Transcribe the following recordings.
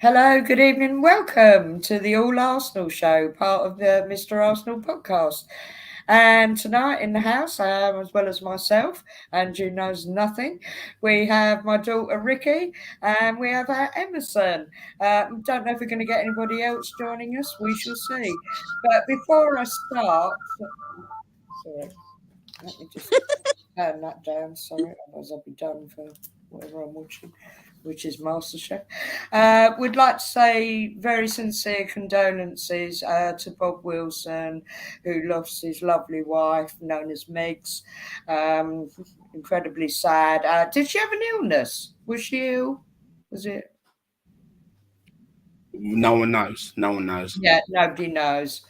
Hello, good evening. Welcome to the All Arsenal Show, part of the Mr. Arsenal podcast. And tonight in the house, as well as myself, Andrew knows nothing. We have my daughter Ricky, and we have Emerson. Don't know if we're going to get anybody else joining us. We shall see. But before I start, sorry, let me just turn that down. Sorry, otherwise I'll be done for whatever I'm watching, which is MasterChef. We'd like to say very sincere condolences to Bob Wilson, who lost his lovely wife, known as Megs. Um, Incredibly sad. Did she have an illness? Was she ill? Was it? No one knows. No one knows. Yeah, nobody knows.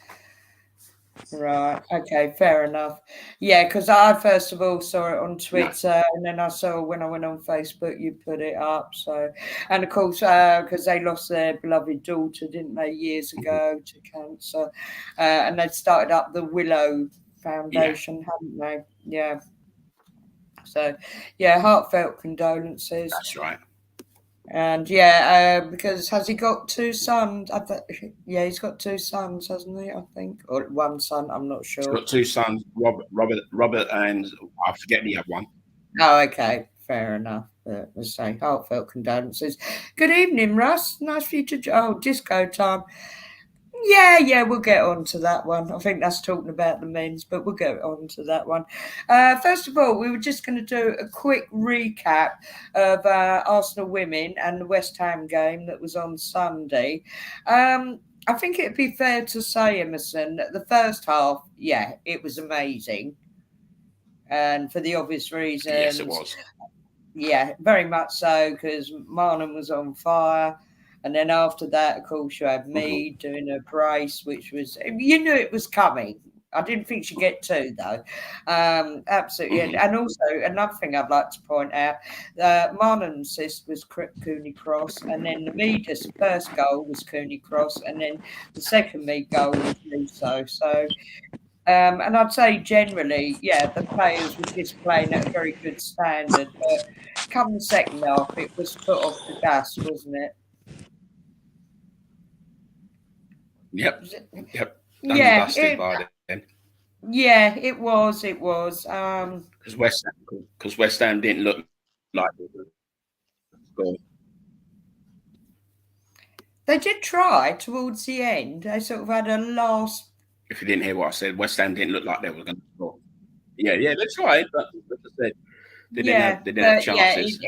Right. Okay. Fair enough. Yeah, because I first of all saw it on No. Twitter, and then I saw when I went on Facebook, you put it up. So, and of course, because they lost their beloved daughter, didn't they, years Mhm. ago to cancer, and they started up the Willow Yeah, Foundation, haven't they? Yeah. So, yeah, heartfelt condolences. that's right. And yeah, because has he got two sons? Yeah, he's got two sons, hasn't he? I think, or one son. I'm not He's sure. got two sons, Robert, and I forget the other one. Oh, okay. Fair enough. But let's say heartfelt condolences. Good evening, Russ. Nice for you to. Oh, disco time. Yeah, we'll get on to that one. I think that's talking about the men's, but we'll get on to that one. First of all, we were just going to do a quick recap of Arsenal women and the West Ham game that was on Sunday. I think it'd be fair to say, Emerson, that the first half, yeah, it was amazing. And for the obvious Yes, it reasons, was. yeah, very much so, because Marnham was on fire. And then after that, of course, you had Mhm. me doing a brace, which was, you knew it was coming. I didn't think she'd get two, though. Absolutely. And, Mhm. and also, another thing I'd like to point out, Marnham's assist was Cooney Cross, and then the Meader's first goal was Cooney Cross, and then the second Mead goal was Russo. So, and I'd say generally, yeah, the players were just playing at a very good standard. But come the second half, it was foot off the gas, wasn't it? Yep. Was it? Yep. Done and Yeah, dusted by then. yeah, it was. It was. Because West Ham didn't look like they were score. They did try towards the end. They sort of had a last. If you didn't hear what I said, West Ham didn't look like they were going to score. Yeah, they tried, but as I said, Yeah, they didn't have but yeah, chances.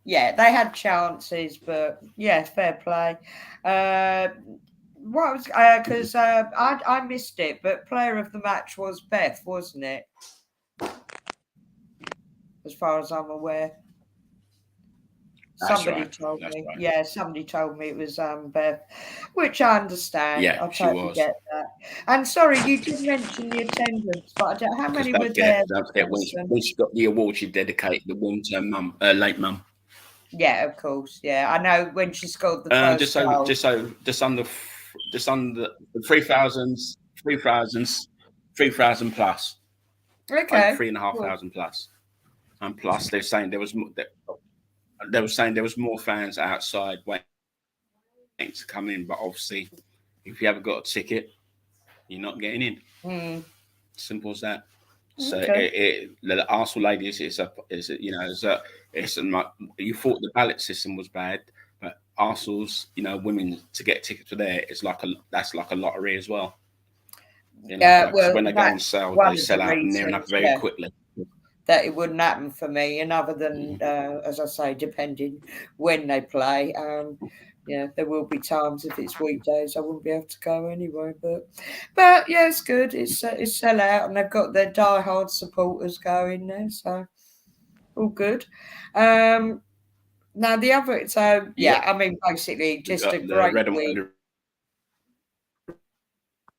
yeah, they had chances, but yeah, fair play. Uh, what was Mhm. because I missed it, but player of the match was Beth, wasn't it? As far as I'm aware. That's Somebody right. told That's me. right. Yeah, somebody told me it was Beth, which I understand. Yeah, I she totally was. get that. And sorry, you did mention the attendance, but I don't, how Because many were there, don't forget Emerson? when she got the award, she dedicated the one to her mum, late mum. Yeah, of course. Yeah, I know when she scored the first goal. Just under 3,000, 3,000, 3,000 plus, over Okay. three and a half Cool. thousand plus, and plus they're saying they were saying there was more fans outside waiting to come in, but obviously if you haven't got a ticket, you're not getting in. Mm, Simple as that. So okay. the Arsenal ladies you thought the ballot system was bad, but Arsenal's women to get tickets for there is that's like a lottery as well. Because Well, when they go on that's sale, one they of the sell out near enough reasons. very Yeah, quickly. that it wouldn't happen for me. And other than, Mhm. as I say, depending when they play, yeah, there will be times if it's weekdays I wouldn't be able to go anyway. But yeah, it's good. It's sell out, and they've got their die-hard supporters going there, so all good. Um, Now the other, so yeah, Yep, I mean, basically just a the great week.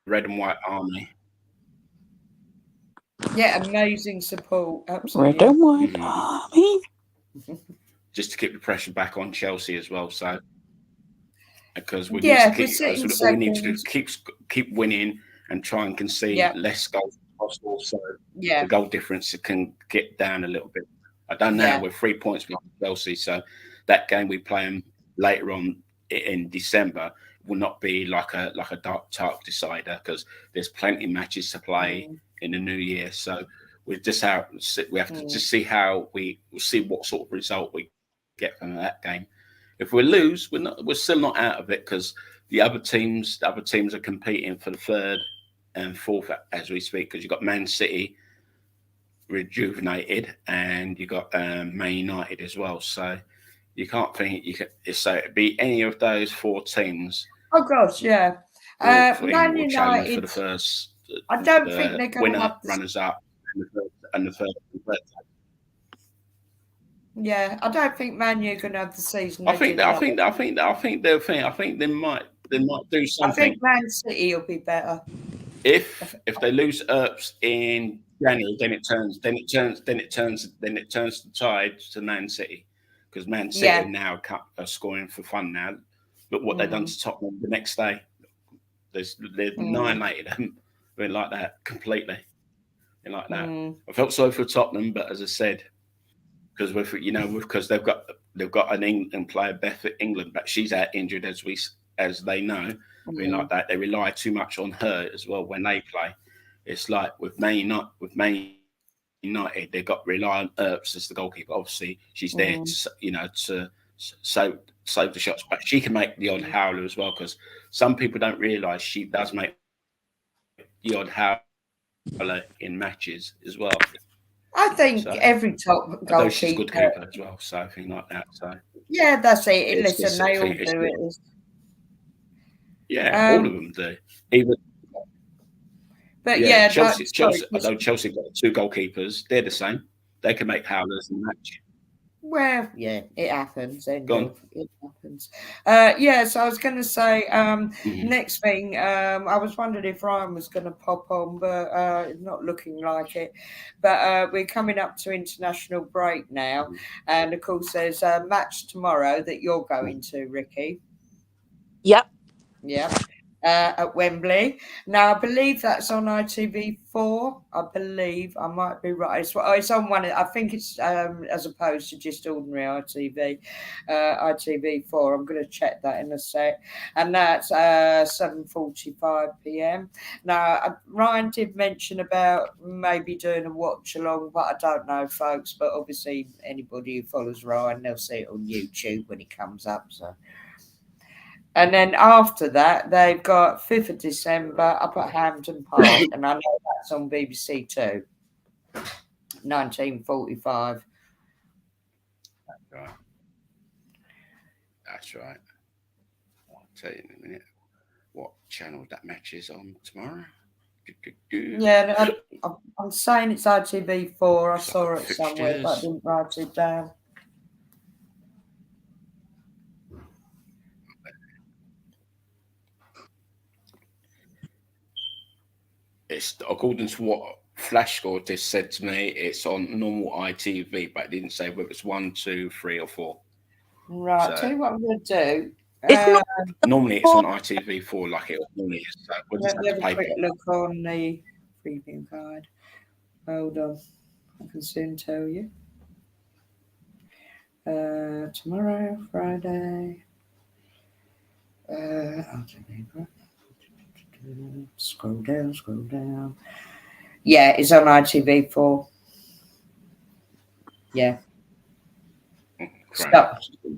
red and white army. Yeah, amazing support, Red absolutely. and white Mhm. army. Just to keep the pressure back on Chelsea as well. So because we need to Yeah, we're keep, sitting all we need to do second. is keep winning and try and concede Yeah, less goals as possible, so the yeah, goal difference can get down a little bit. I don't know. yeah. We're 3 points behind Chelsea, so that game we play them later on. in December will not be like a dark decider, because there's plenty of matches to play mm, in the new year. So we have to mm. just see how we'll see what sort of result we get from that game. If we lose, we're still not out of it, because the other teams are competing for the third and fourth as we speak. Because you've got Man City rejuvenated, and you got Man United as well. So you can't think you can. So it'd be any of those four teams Oh gosh, yeah. Man will challenge for United. the first, I don't think the they're going to winner, have the. runners up, and the third. And third. Yeah, I don't think Man U are going to have the season I they think did that I last. think that I think that I think they'll think I think they might do I think something. Man City will be better. If they lose Earps in January, then it turns the tide to Man City, because Man City Yeah. are scoring for fun now. Look what they've done Mm, to Tottenham the next day. They've mm, annihilated them. Been like that completely. Been like that. mm, I felt sorry for Tottenham, but as I said, because because they've got an England player, Beth England, but she's out injured, as they know. Being like mm, that, they rely too much on her as well when they play. It's like with Man United, they've got rely on Earps as the goalkeeper. Obviously, she's there mm, to save the shots, but she can make the odd mm. howler as well, because some people don't realise she does make the odd howler in matches as well. I So, think every top although she's a good keeper goalkeeper. as well, so I think like that. So Yeah, that's it. it's Listen, just I they think all it's do it. yeah, all of Um, them do. Even but yeah, yeah, Chelsea, sorry. Chelsea. Although Chelsea got two goalkeepers, they're the same. They can make howlers in the match. Well, yeah, it happens. End Gone. of it happens. Yeah, so I was going to say, Mm-hmm. next thing, I was wondering if Ryan was going to pop on, but it's not looking like it. But we're coming up to international break now, and of course, there's a match tomorrow that you're going to, Ricky. Yep. Yeah. At Wembley. Now, I believe that's on ITV4. I believe I might be right. It's on one. I think it's as opposed to just ordinary ITV, ITV4. I'm going to check that in a sec, and that's 7:45 p.m. Now, Ryan did mention about maybe doing a watch along, but I don't know, folks. But obviously, anybody who follows Ryan, they'll see it on YouTube when it comes up. So. And then after that, they've got 5th of December up at Hampton Park, and I know that's on BBC Two, 1945. Right. That's right. I'll tell you in a minute what channel that match is on tomorrow. Yeah, I'm saying it's ITV4. I Let's look saw at it somewhere, but I fixtures. didn't write it down. It's according to what Flash Score just said to me. It's on normal ITV, but it didn't say whether it's 1, 2, 3, or 4. Right, tell So you what I'm going to do. It's Uh, not normally it's for on ITV4 like it normally is. So we'll just Let have me to have a pay quick for it. look on the preview guide. Hold on, I can soon tell you. Tomorrow, Friday. ITV. Scroll down, scroll down. Yeah, it's on ITV4. Yeah. Great.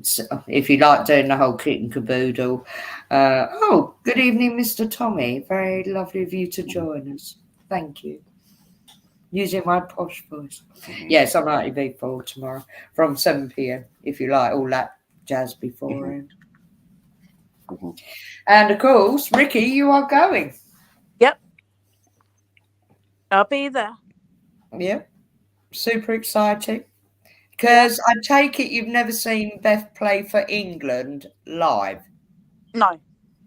So if you like doing the whole kit and caboodle. Oh, good evening, Mr. Tommy. Very lovely of you to join us. Thank you. Using my posh voice. Mm-hmm. Yes, I'm ITV4 tomorrow from 7 p.m. if you like all that jazz Mm-hmm. beforehand. Mm-hmm. And of course, Ricky, you are going. Yep. I'll be there. Yeah. Super exciting. Yeah. Because I take it you've never seen Beth play for England live. No.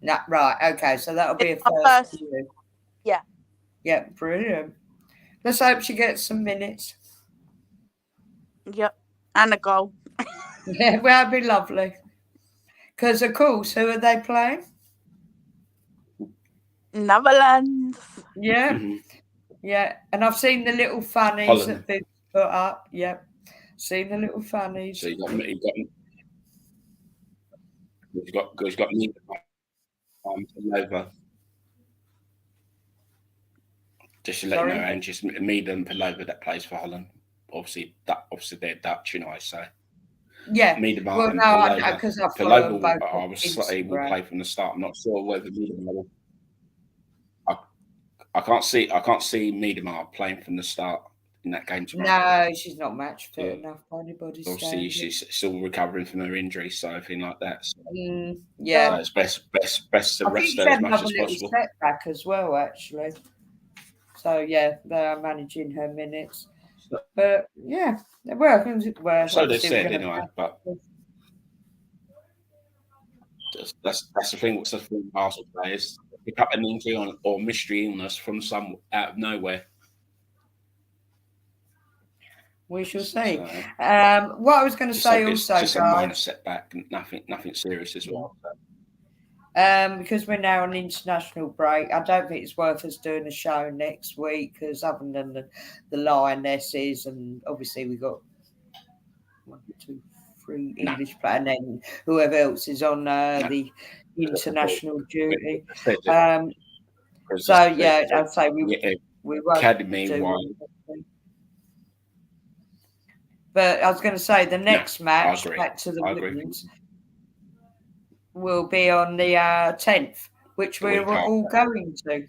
No, right. Okay. So that'll be a It's my first for first. you. Yeah. Yeah. Brilliant. Let's hope she gets some minutes. Yep. And a goal. Yeah. Well, that'd be lovely. Because, of course, who are they playing? Netherlands. Yeah. Mm-hmm. Yeah. And I've seen the little funnies Holland. that they've put up. Yep. Seen the little funnies. So you got He's got neither Palova. Just to let you know, Sorry? and just Mead and Palova that plays for Holland. Obviously they're Dutch, I say. Yeah. Miedemar Well, and no, Palova. because I follow them Palova, both on I was say will Instagram. play from the start. I'm not sure whether Miedemar. I, I can't see Miedemar playing from the start in that game tomorrow. No, she's not match fit enough by anybody's Obviously, standard. she's still recovering from her injury, so everything like that. So Yeah. it's best to I think rest she her as had much another as little possible. setback as well, actually. So yeah, they are managing her minutes. But yeah, well, So they obviously we're said going anyway, but to. that's the thing. What's the thing? Arsenal players pick up an injury or mystery illness from some out of nowhere. We shall see. So What I was going to say it's also, just a minor guys, setback, nothing serious as well. So. because we're now on international break, I don't think it's worth us doing a show next week because other than the Lionesses, and obviously we've got 1, 2, 3 English players, and then whoever else is on the international duty. So yeah, I'd say we won't Academy do one. one. But I was going to say the next match back to the women's will be on the 10th, which we were all going to.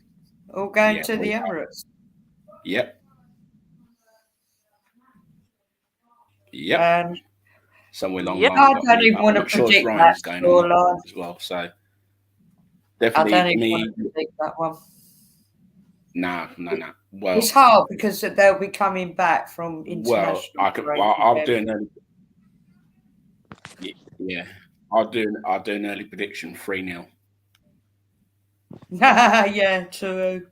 All going to the Emirates. Yep. And somewhere along the line. I don't even want to predict that scoreline as well. So definitely, I don't even want to predict that one. No. Well, it's hard because they'll be coming back from international. I'll do an early. Yeah, I'll do an early prediction 3-0. Yeah, true.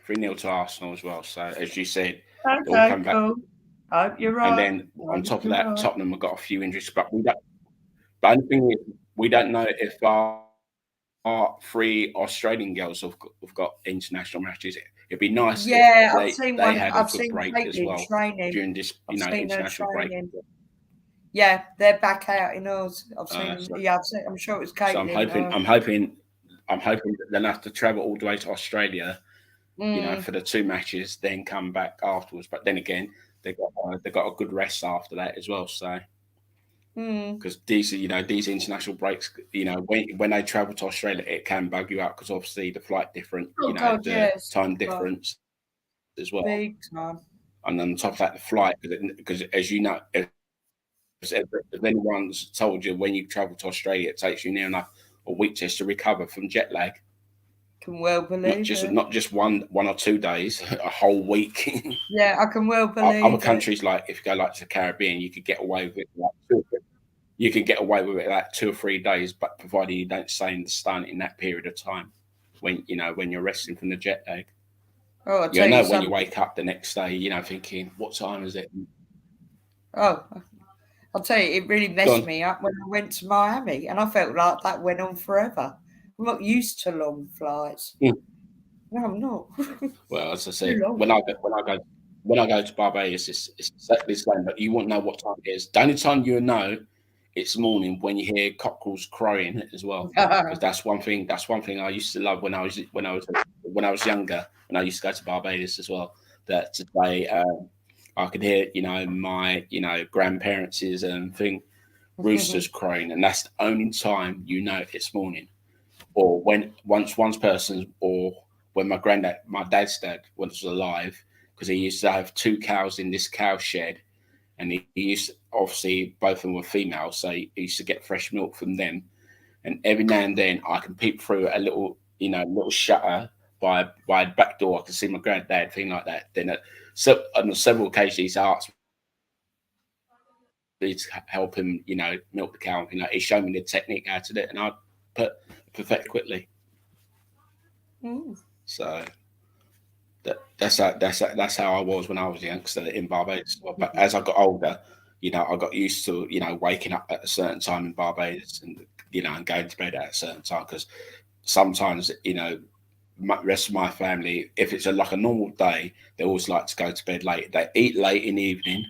3-0 to Arsenal as well. So as you said, they'll come back. Cool. I hope you're right. And then on top of that, Tottenham have got a few injuries, but we don't. The only thing is, we don't know if our 3 Australian girls have got international matches. It'd be nice if they had a good break as well during this, international break. Yeah, they're back out in Oz. I've seen them. I'm sure it was Caitlin. So I'm hoping that they'll have to travel all the way to Australia, for the 2 matches, then come back afterwards. But then again, they got a good rest after that as well. So. Because these international breaks, when they travel to Australia, it can bug you out because obviously the flight difference, time difference as well. Big time. And on top of that, the flight, because as you know, if anyone's told you when you travel to Australia, it takes you near enough a week just to recover from jet lag. Can well believe not just one or 2 days, a whole week. Yeah, I can well believe. Other countries, like if you go like to the Caribbean, you could get away with it. You can get away with it like 2 or 3 days, but provided you don't stay in the sun in that period of time, when you're resting from the jet lag. Oh, when you wake up the next day, thinking, what time is it? Oh, I'll tell you, it really messed me up when I went to Miami, and I felt like that went on forever. I'm not used to long flights. No, I'm not. Well, as I said, when I go to Barbados, it's exactly the same. But you won't know what time it is. The only time you know it's morning when you hear cockerels crowing as well. Because that's one thing I used to love when I was younger. When I used to go to Barbados as well. That today I could hear my grandparents' roosters crowing, and that's the only time it's morning. Or when when my dad's dad was alive, because he used to have 2 cows in this cow shed, and he used obviously both of them were females, so he used to get fresh milk from them. And every now and then I can peep through a little shutter by the back door. I can see my granddad, thing like that. Then on several occasions he's asked me to help him, milk the cow. He showed me the technique how to do it, and I perfect quickly. So that's how I was when I was youngster in Barbados. But as I got older, I got used to waking up at a certain time in Barbados, and and going to bed at a certain time, because sometimes the rest of my family, if it's like a normal day, they always like to go to bed late. They eat late in the evening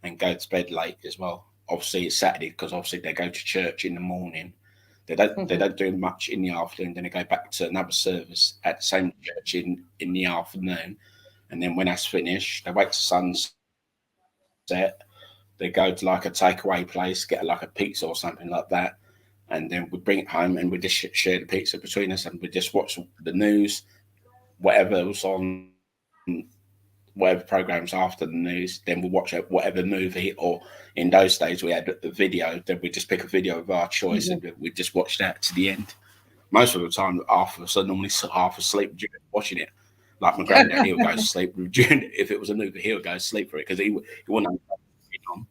and go to bed late as well. Obviously it's Saturday because obviously they go to church in the morning. They don't do much in the afternoon. Then they go back to another service at the same church in the afternoon, and then when that's finished, they wait to sunset. They go to like a takeaway place, get like a pizza or something like that, and then we bring it home and we just share the pizza between us, and we just watch the news, whatever was on, whatever programs after the news. Then we watch whatever movie, or in those days we had a video. Then we just pick a video of our choice and we just watch that to the end. Most of the time, half of us are normally half asleep during watching it. Like my granddad, he'll go to sleep during. If it was a movie, he'll go to sleep for it because he wouldn't know what's going on.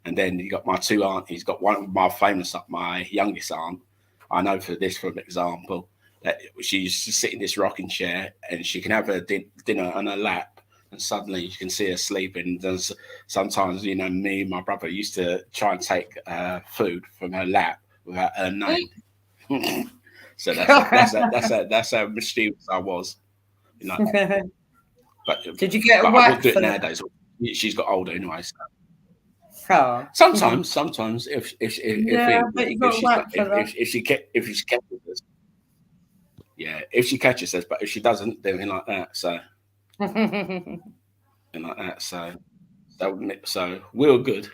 And then you got my two aunties. Got one of my famous, my youngest aunt. I know for this, for an example, that she used to sit in this rocking chair and she can have her dinner on her lap, and suddenly you can see her sleeping. There's sometimes, me and my brother used to try and take food from her lap without her knowing. So that's how mischievous I was. But did you get a I whack would do it for that? nowadays. She's got older anyway. So. Oh. Sometimes if Yeah, but you got a whack for that. if she catches us, yeah, if she catches us, but if she doesn't, then like that. So and like that. So we're good.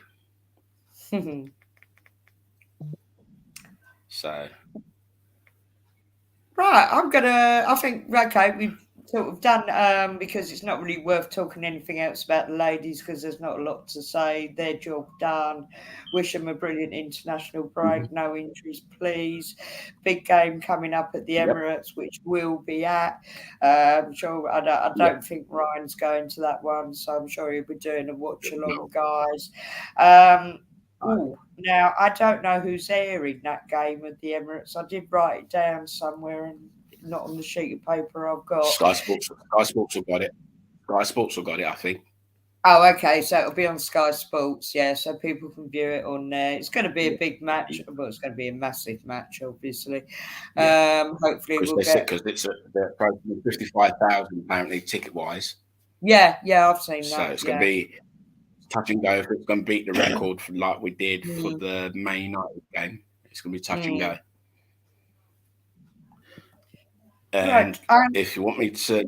So Right, I think, okay, we've sort of done, because it's not really worth talking anything else about the ladies because there's not a lot to say. Their job done. Wish them a brilliant international break. No injuries, please. Big game coming up at the Emirates, which we'll be at. I'm sure, I don't think Ryan's going to that one, so I'm sure he'll be doing a watch along, guys. Now, I don't know who's airing that game at the Emirates. I did write it down somewhere and not on the sheet of paper I've got. Sky Sports have got it. Sky Sports have got it, I think. Oh, okay. So it'll be on Sky Sports, yeah, so people can view it on there. It's going to be a big match. Well, it's going to be a massive match, obviously. Hopefully we'll get... Because they're approaching 55,000 apparently ticket-wise. Yeah, I've seen that. So it's going to be touch and go if it's going to beat the record like we did for the Man United game. It's going to be touch and go. And if you want me to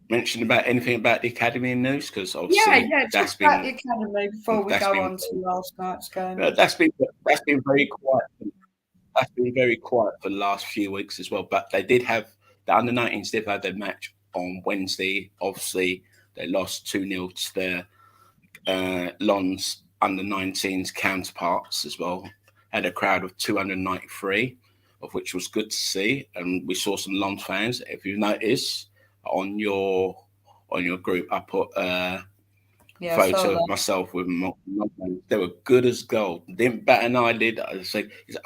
mention about anything about the academy news, because obviously that's been about the academy before we go on to last night's game. That's been very quiet. That's been very quiet for the last few weeks as well. But they did have the under-19s. They've had their match on Wednesday. Obviously, they lost 2-0 to their Lons under-19s counterparts as well. Had a crowd of 293, of which was good to see, and we saw some Lons fans. If you notice on your group, I put a photo of myself with them. They were good as gold. Didn't bat an eyelid. I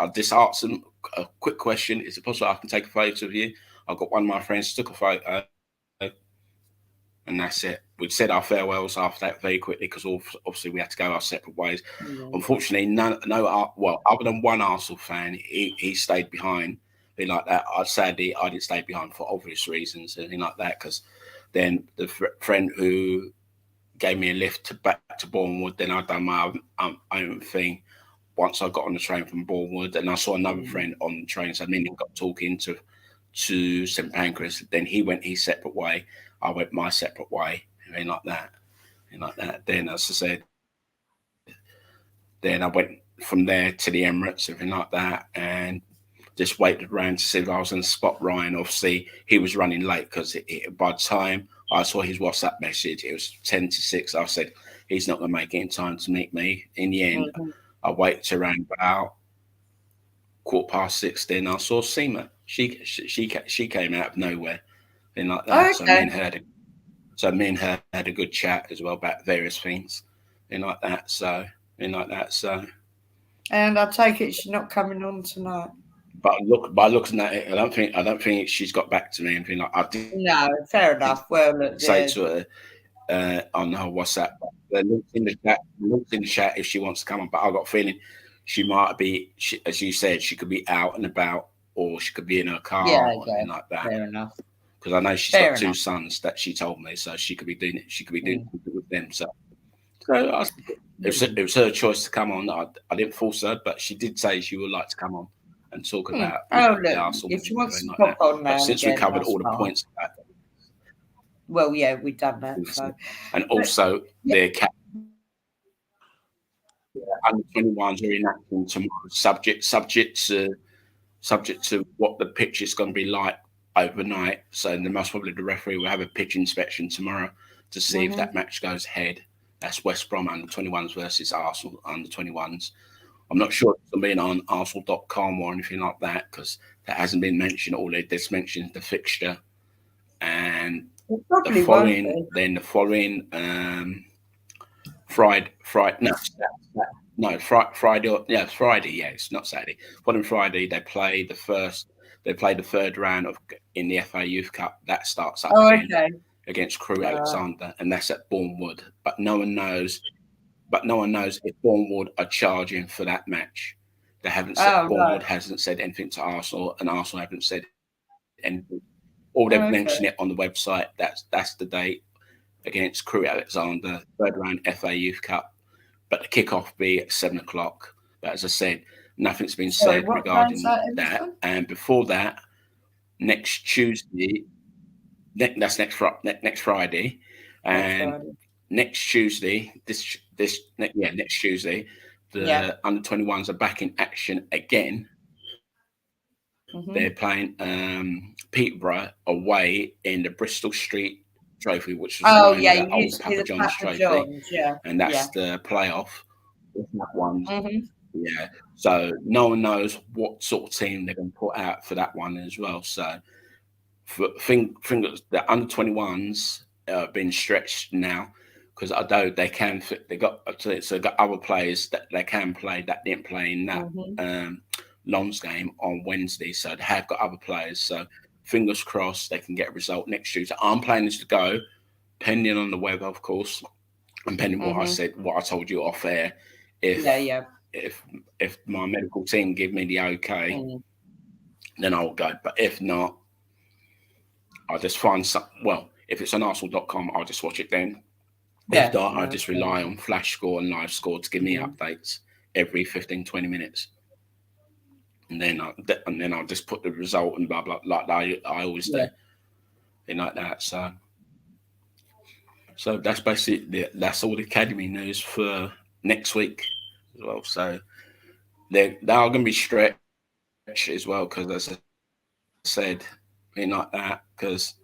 just asked them a quick question: is it possible I can take a photo of you? I got one of my friends took a photo. And that's it. We said our farewells after that very quickly because obviously we had to go our separate ways. Unfortunately, other than one Arsenal fan, he stayed behind. Thing like that. Sadly, I didn't stay behind for obvious reasons, anything like that. Because then the friend who gave me a lift back to Bournemouth, then I'd done my own thing. Once I got on the train from Bournemouth, and I saw another friend on the train, so I mean, got talking to St Pancras. Then he went his separate way. I went my separate way, and like that. Then, as I said, then I went from there to the Emirates, everything like that, and just waited around to see if I was going to spot Ryan. Obviously, he was running late because by the time I saw his WhatsApp message, it was 10 to 6. I said, he's not going to make it in time to meet me. In the end, I waited around about 6:15. Then I saw Seema. She came out of nowhere. Thing like that. Okay. So me and her had a good chat as well about various things. Thing like that. So. And I take it she's not coming on tonight. But by looking at it, I don't think she's got back to me. Anything like I did. No, fair enough. Well, look, say to her on her WhatsApp. The link's in the chat if she wants to come on. But I got a feeling she might be, as you said, she could be out and about, or she could be in her car or something like that. Fair enough. Because I know she's got two sons that she told me, so she could be doing it. She could be doing it with them. So it was her choice to come on. I didn't force her, but she did say she would like to come on and talk about Oh, the look, Arsenal if she and wants everything to like pop that. on But now and since we again, covered that's all the fine. points, Well, yeah, we've done that. So, and also yeah. the under 21s are enacting tomorrow, subject to what the pitch is going to be like overnight. So most probably the referee will have a pitch inspection tomorrow to see if that match goes ahead. That's West Brom under 21s versus Arsenal under 21s. I'm not sure it's going to be on Arsenal.com or anything like that because that hasn't been mentioned. All they just mentioned the fixture and the following Friday, Friday. Yeah, it's not Saturday. Following Friday, they play the third round in the FA Youth Cup. That starts up again against Crewe Alexander, and that's at Bournemouth. But no one knows if Bournemouth are charging for that match. They haven't said. Bournemouth hasn't said anything to Arsenal, and Arsenal haven't said anything. All they've mentioned it on the website. That's the date against Crewe Alexander, third round FA Youth Cup. But the kickoff be at 7:00. But as I said, nothing's been said regarding that. And before that, next Tuesday, that's next Friday, and next Tuesday, next Tuesday, the under 21s are back in action again. They're playing Peterborough away in the Bristol Street Trophy, which was known as the old Papa John's Trophy, and that's the playoff. That one, yeah. So no one knows what sort of team they're going to put out for that one as well. So the under 21s are being stretched now because although they got other players that they can play that didn't play in that Lons game on Wednesday, so they have got other players. So fingers crossed they can get a result next Tuesday. I'm planning to go, pending on the weather, of course, and pending what I told you off air. If my medical team give me the okay, then I'll go. But if not, I'll just find some. Well, if it's on Arsenal.com, I'll just watch it then. If not, I just rely on Flash Score and Live Score to give me updates every 15-20 minutes. And then I'll just put the result and blah blah like I always do. Thing like that. So that's basically that's all the academy news for next week as well. So they are going to be stretched as well because, as I said, thing like that because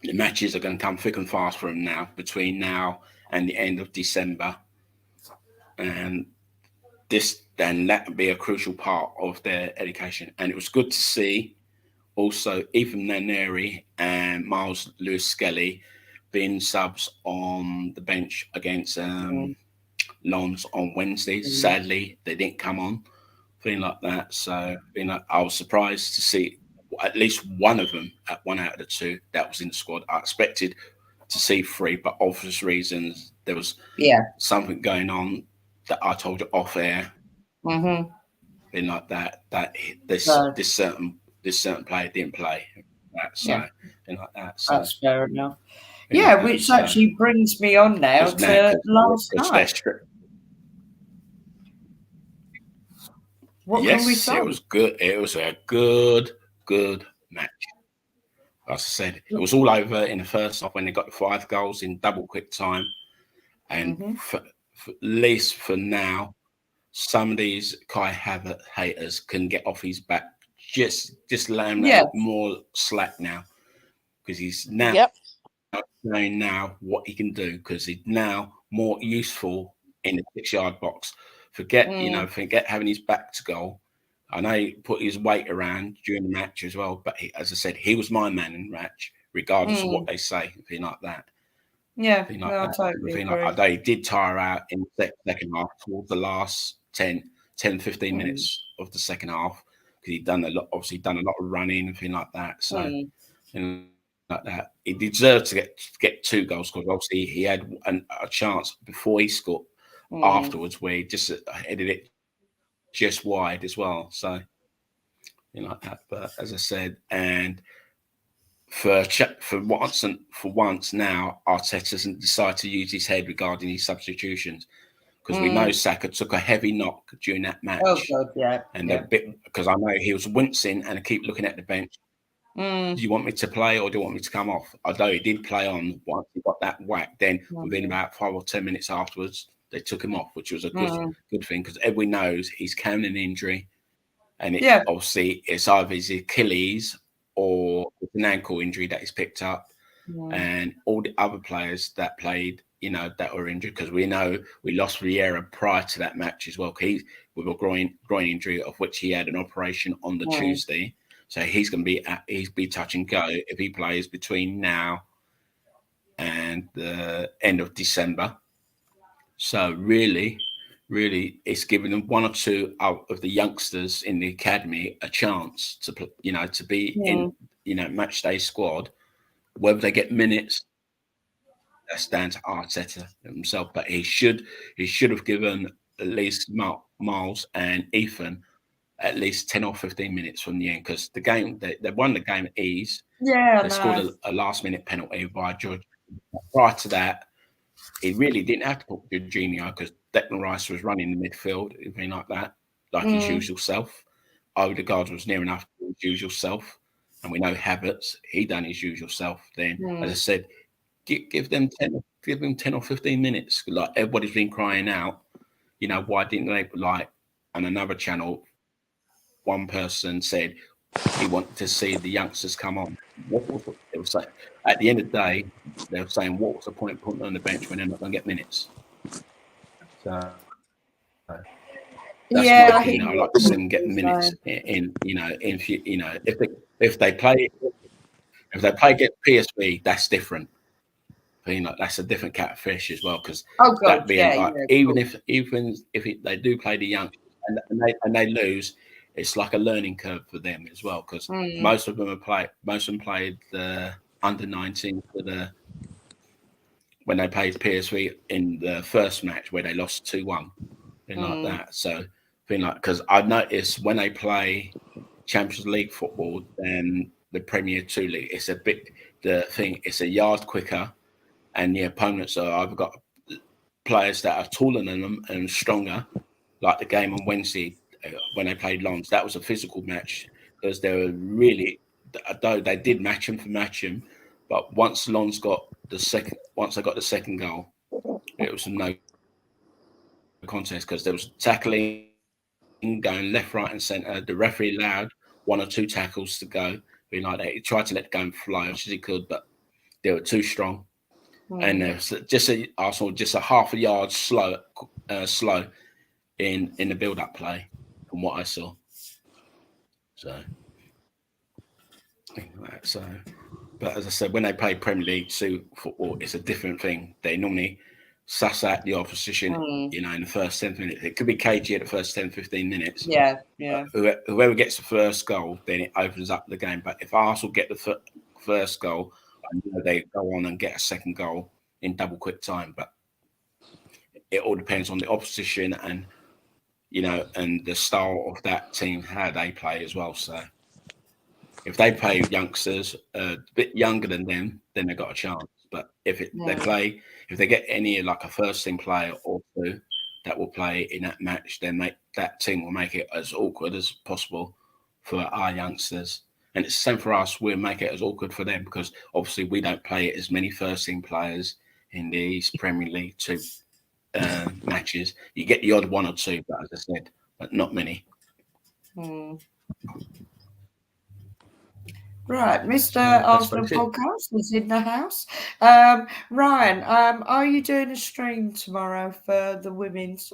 the matches are going to come thick and fast for them now between now and the end of December, and that would be a crucial part of their education. And it was good to see also Ethan Neri and Miles Lewis-Skelly being subs on the bench against Lons on Wednesday. Sadly, they didn't come on, thing like that. So, I was surprised to see at least one of them, one out of the two that was in the squad. I expected to see three, but obvious reasons there was something going on that I told you off air. Thing like that. That this certain player didn't play. Thing like that. So that's fair enough. Yeah, which actually brings me on now to last night. What can we say? It was good. It was a good match. Like I said, it was all over in the first half when they got the 5 goals in double quick time. And for, at least for now, some of these Kai Havertz haters can get off his back. Just laying more slack now because he's now knowing now what he can do because he's now more useful in the 6-yard box. Forget having his back to goal. I know he put his weight around during the match as well, but as I said, he was my man in match, regardless of what they say, anything like that. Yeah, I totally agree. Although he did tire out in the second half towards the last 10, 15 minutes of the second half because he'd done a lot of running and things like that. So, like that, he deserved to get 2 goals because obviously he had a chance before he scored afterwards where he just headed it just wide as well. So, like that. But as I said, and for once now, Arteta doesn't decide to use his head regarding his substitutions because we know Saka took a heavy knock during that match. Oh God, yeah. And a bit, because I know he was wincing and I keep looking at the bench. Do you want me to play or do you want me to come off? Although he did play on once he got that whack, then within about 5 or 10 minutes afterwards, they took him off, which was a good thing because everyone knows he's carrying an injury, and obviously it's either his Achilles or it's an ankle injury that he's picked up, and all the other players that played, that were injured, because we know we lost Vieira prior to that match as well. He with a groin injury, of which he had an operation on the Tuesday. So he's going to be touch and go if he plays between now and the end of December. So really, it's giving them one or two out of the youngsters in the academy a chance to be in match day squad. Whether they get minutes, that's down to Arteta himself. But he should have given at least Miles and Ethan at least 10 or 15 minutes from the end, because the game they won the game at ease. Yeah, they scored a last-minute penalty by George. Prior to that, he really didn't have to put Jorginho because Declan Rice was running the midfield, anything like that, like his usual self. Odegaard was near enough to his usual self, and we know Havertz, he done his usual self. Then, as I said, give them 10 or 15 minutes. Like everybody's been crying out, why didn't they on another channel? One person said he wanted to see the youngsters come on. It was like, at the end of the day, they were saying, what was the point of putting them on the bench when they're not going to get minutes? So that's my opinion. I like to see them get minutes if they play against PSV, that's different. That's a different cat of fish as well, because even if they do play the young and they lose, it's like a learning curve for them as well, because most of them played the under-19 when they played PSV in the first match where they lost 2-1, like that. So because I noticed when they play Champions League football than the Premier 2 League, it's a yard quicker, and the opponents are either got players that are taller than them and stronger, like the game on Wednesday when they played Lons. That was a physical match because they were really, though they did match him, but once Lons got the second goal, it was no contest because there was tackling going left, right, and centre. The referee allowed 1 or 2 tackles to go, being like that. He tried to let the game fly as he could, but they were too strong. And Arsenal just a half a yard slow in the build-up play from what I saw. So, but as I said, when they play Premier League 2 football, it's a different thing. They normally suss out the opposition, in the first 10 minutes. It could be cagey at the first 10, 15 minutes. Yeah. Whoever gets the first goal, then it opens up the game. But if Arsenal get the first goal, they go on and get a second goal in double quick time. But it all depends on the opposition and and the style of that team, how they play as well. So if they play youngsters a bit younger than them, then they've got a chance. But if they get any like a first team player or two that will play in that match, then that team will make it as awkward as possible for our youngsters. And it's the same for us. We'll make it as awkward for them because obviously we don't play as many first team players in these Premier League 2 matches. You get the odd 1 or 2, but as I said, but not many. Right, Mr. Arsenal Podcast is in the house. Ryan, are you doing a stream tomorrow for the women's?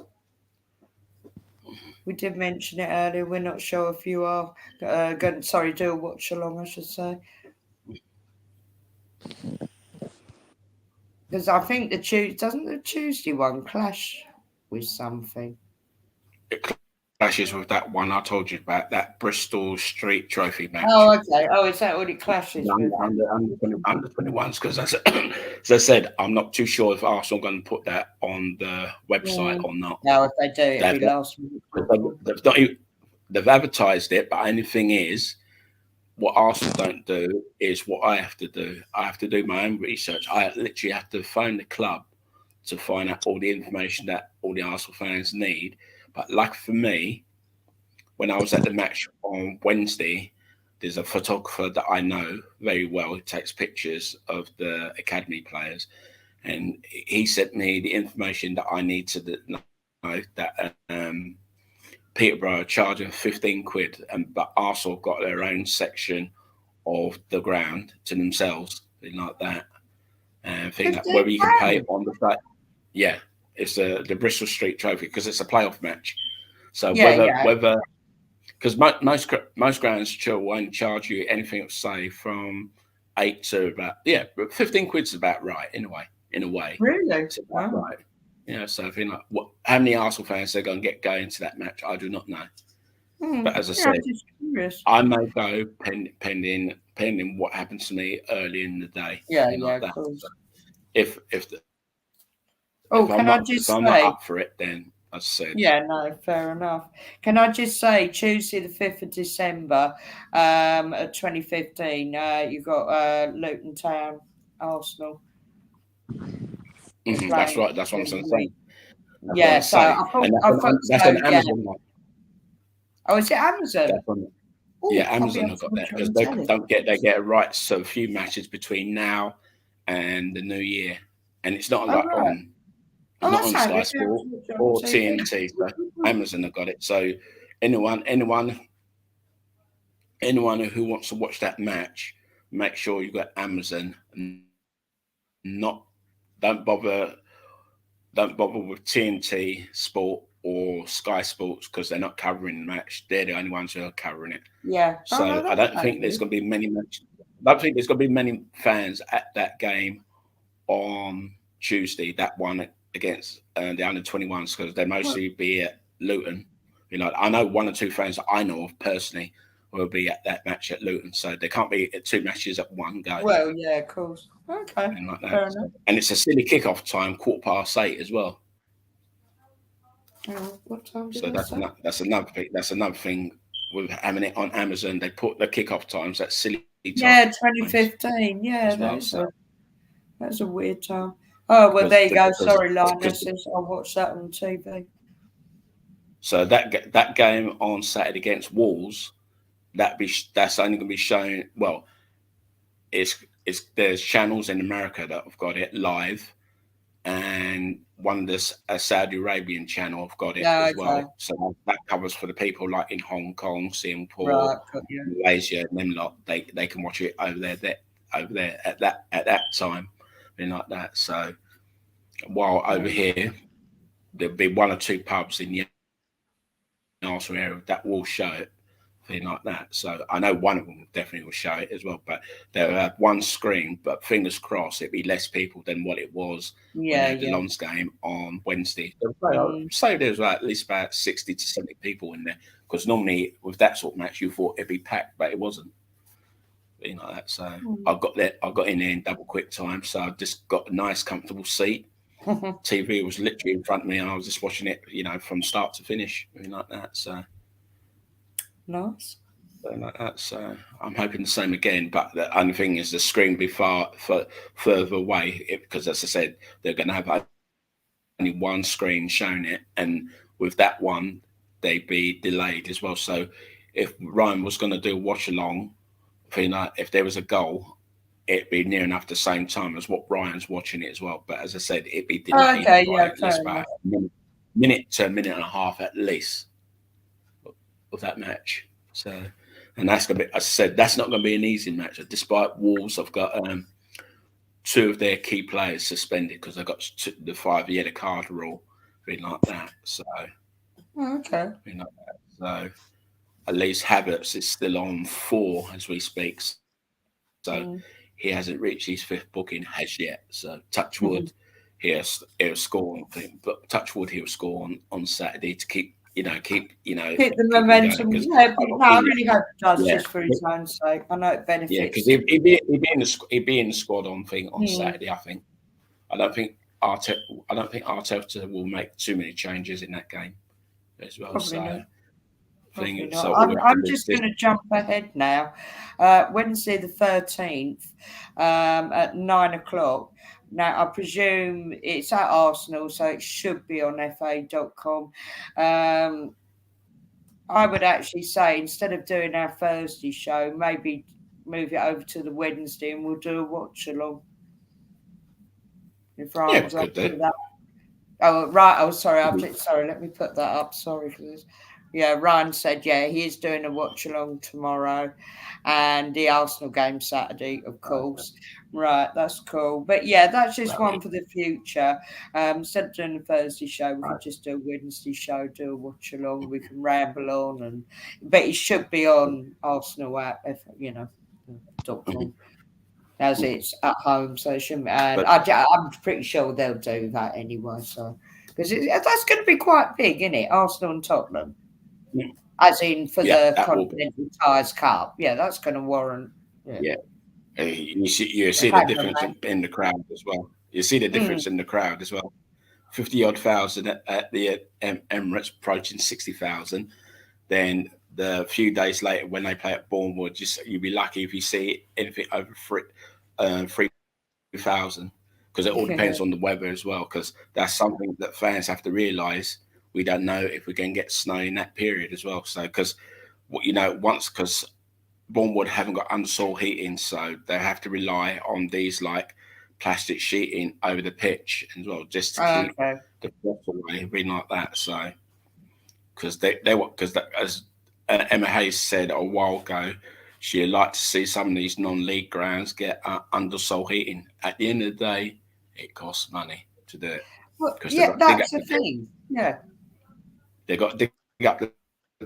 We did mention it earlier. We're not sure if you are going. Sorry, do a watch along, I should say. Because I think doesn't the Tuesday one clash with something? It clashes with that one I told you about, that Bristol Street Trophy match. Oh, okay. Oh, is that what it clashes with? Under 21s, because as I said, I'm not too sure if Arsenal are going to put that on the website or not. No, if they do, it'll be last week. They've advertised it, but the only thing is, what Arsenal don't do is what I have to do. I have to do my own research. I literally have to phone the club to find out all the information that all the Arsenal fans need. But like for me, when I was at the match on Wednesday, there's a photographer that I know very well who takes pictures of the academy players, and he sent me the information that I need to know that Peterborough are charging 15 quid, but Arsenal got their own section of the ground to themselves, thing like that. And thing that whether you can pay on the site, yeah, it's the Bristol Street Trophy because it's a playoff match. So whether because most grounds won't charge you anything, say from 8 to about but 15 quid's about right in a way. Really? It's about right. Yeah, so I think like how many Arsenal fans they're going to get going to that match, I do not know. But as I said, I may go pending what happens to me early in the day. Yeah, like of course. So if I'm not up for it, then as I said. Yeah, no, fair enough. Can I just say Tuesday the 5th of December, 2015, you got Luton Town, Arsenal. That's right. That's what I'm saying. Yeah, so I thought that's an Amazon one. Oh, is it Amazon? Amazon have got that because they get a right so a few matches between now and the new year, and it's not like on Sky Sport or TNT. So Amazon have got it. So anyone who wants to watch that match, make sure you've got Amazon. And don't bother with TNT Sport or Sky Sports because they're not covering the match. They're the only ones who are covering it. Yeah. So I don't think there's going to be many matches. I don't think there's going to be many fans at that game on Tuesday. That one against the under 21s because they mostly be at Luton. I know one or two fans that I know of personally will be at that match at Luton. So there can't be two matches at one go. Well, yeah, of course. Okay. Like that. Fair enough. And it's a silly kickoff time, 8:15 as well. What time did so that's another thing with having it on Amazon. They put the kickoff times at silly time. Yeah, 2015. Yeah, that's a weird time. Oh well, there you go. Sorry, Linus. I'll watch that on TV. So that game on Saturday against Wolves, that's only going to be shown. Well, there's channels in America that have got it live, and one there's a Saudi Arabian channel have got it as well. So that covers for the people like in Hong Kong, Singapore, Malaysia, and them lot. They can watch it over there at that time, and like that. So while over here there'll be one or two pubs in the Arsenal area that will show it, thing like that. So I know one of them definitely will show it as well, but they'll have one screen, but fingers crossed it'll be less people than what it was when the Lons game on Wednesday. So there's at least about 60 to 70 people in there, because normally with that sort of match you thought it'd be packed, but it wasn't. Like that. So I got in there in double quick time, so I just got a nice comfortable seat. TV was literally in front of me and I was just watching it, from start to finish, like that. So nice. Like that. So I'm hoping the same again, but the only thing is the screen be further away, because as I said, they're going to have only one screen showing it, and with that one they'd be delayed as well. So if Ryan was going to do a watch along, if there was a goal, it'd be near enough the same time as what Ryan's watching it as well. But as I said, it'd be delayed at least about a minute to a minute and a half at least of that match. So, and that's gonna be, as I said, that's not going to be an easy match. Despite Wolves have got two of their key players suspended because they've got the 5 yellow card rule, like that. So, like that. So, at least Havertz is still on 4 as we speak. So he hasn't reached his 5th booking as yet. So touch wood, he'll score. But touch wood, he'll score on Saturday to keep the momentum. I really hope it does just for his own sake. I know it benefits. Yeah, because he'd be in the squad on Saturday. I think. I don't think Arteta will make too many changes in that game as well. Probably so. Not. I'm just going to jump ahead now. Wednesday the 13th at 9 o'clock. Now, I presume it's at Arsenal, so it should be on fa.com. Um, I would actually say instead of doing our Thursday show, maybe move it over to the Wednesday and we'll do a watch along if Yeah, we Ryan's up could do. for that. Oh, right. Oh, sorry. Sorry. Let me put that up. Sorry for this. Yeah, Ryan said, yeah, he is doing a watch along tomorrow and the Arsenal game Saturday, of course. Right, that's cool. But yeah, that's just one for the future. Instead of doing a Thursday show, we could just do a Wednesday show, do a watch along. We can ramble on, but it should be on Arsenal app, if .com, as it's at home. So it shouldn't. And But I'm pretty sure they'll do that anyway. So because that's going to be quite big, isn't it? Arsenal and Tottenham. As in for yeah, the that will be. Continental Tires Cup. Yeah, that's going to warrant. Yeah. Yeah, you see the Hang on, difference man. in the crowd as well. You see the Mm. difference in the crowd as well. 50 odd thousand at the Emirates, approaching 60,000. Then the few days later, when they play at Bournemouth, you'll be lucky if you see anything over 3,000, because it all depends on the weather as well. Because that's something that fans have to realise. We don't know if we're going to get snow in that period as well. So because because Bournemouth haven't got undersoil heating, so they have to rely on these like plastic sheeting over the pitch as well, just to keep Okay. the frost away, everything like that. So because as Emma Hayes said a while ago, she'd like to see some of these non-league grounds get undersoil heating. At the end of the day, it costs money to do it Well, because they've yeah, got to dig that's up the the pitch. thing. Yeah. They've got to dig up the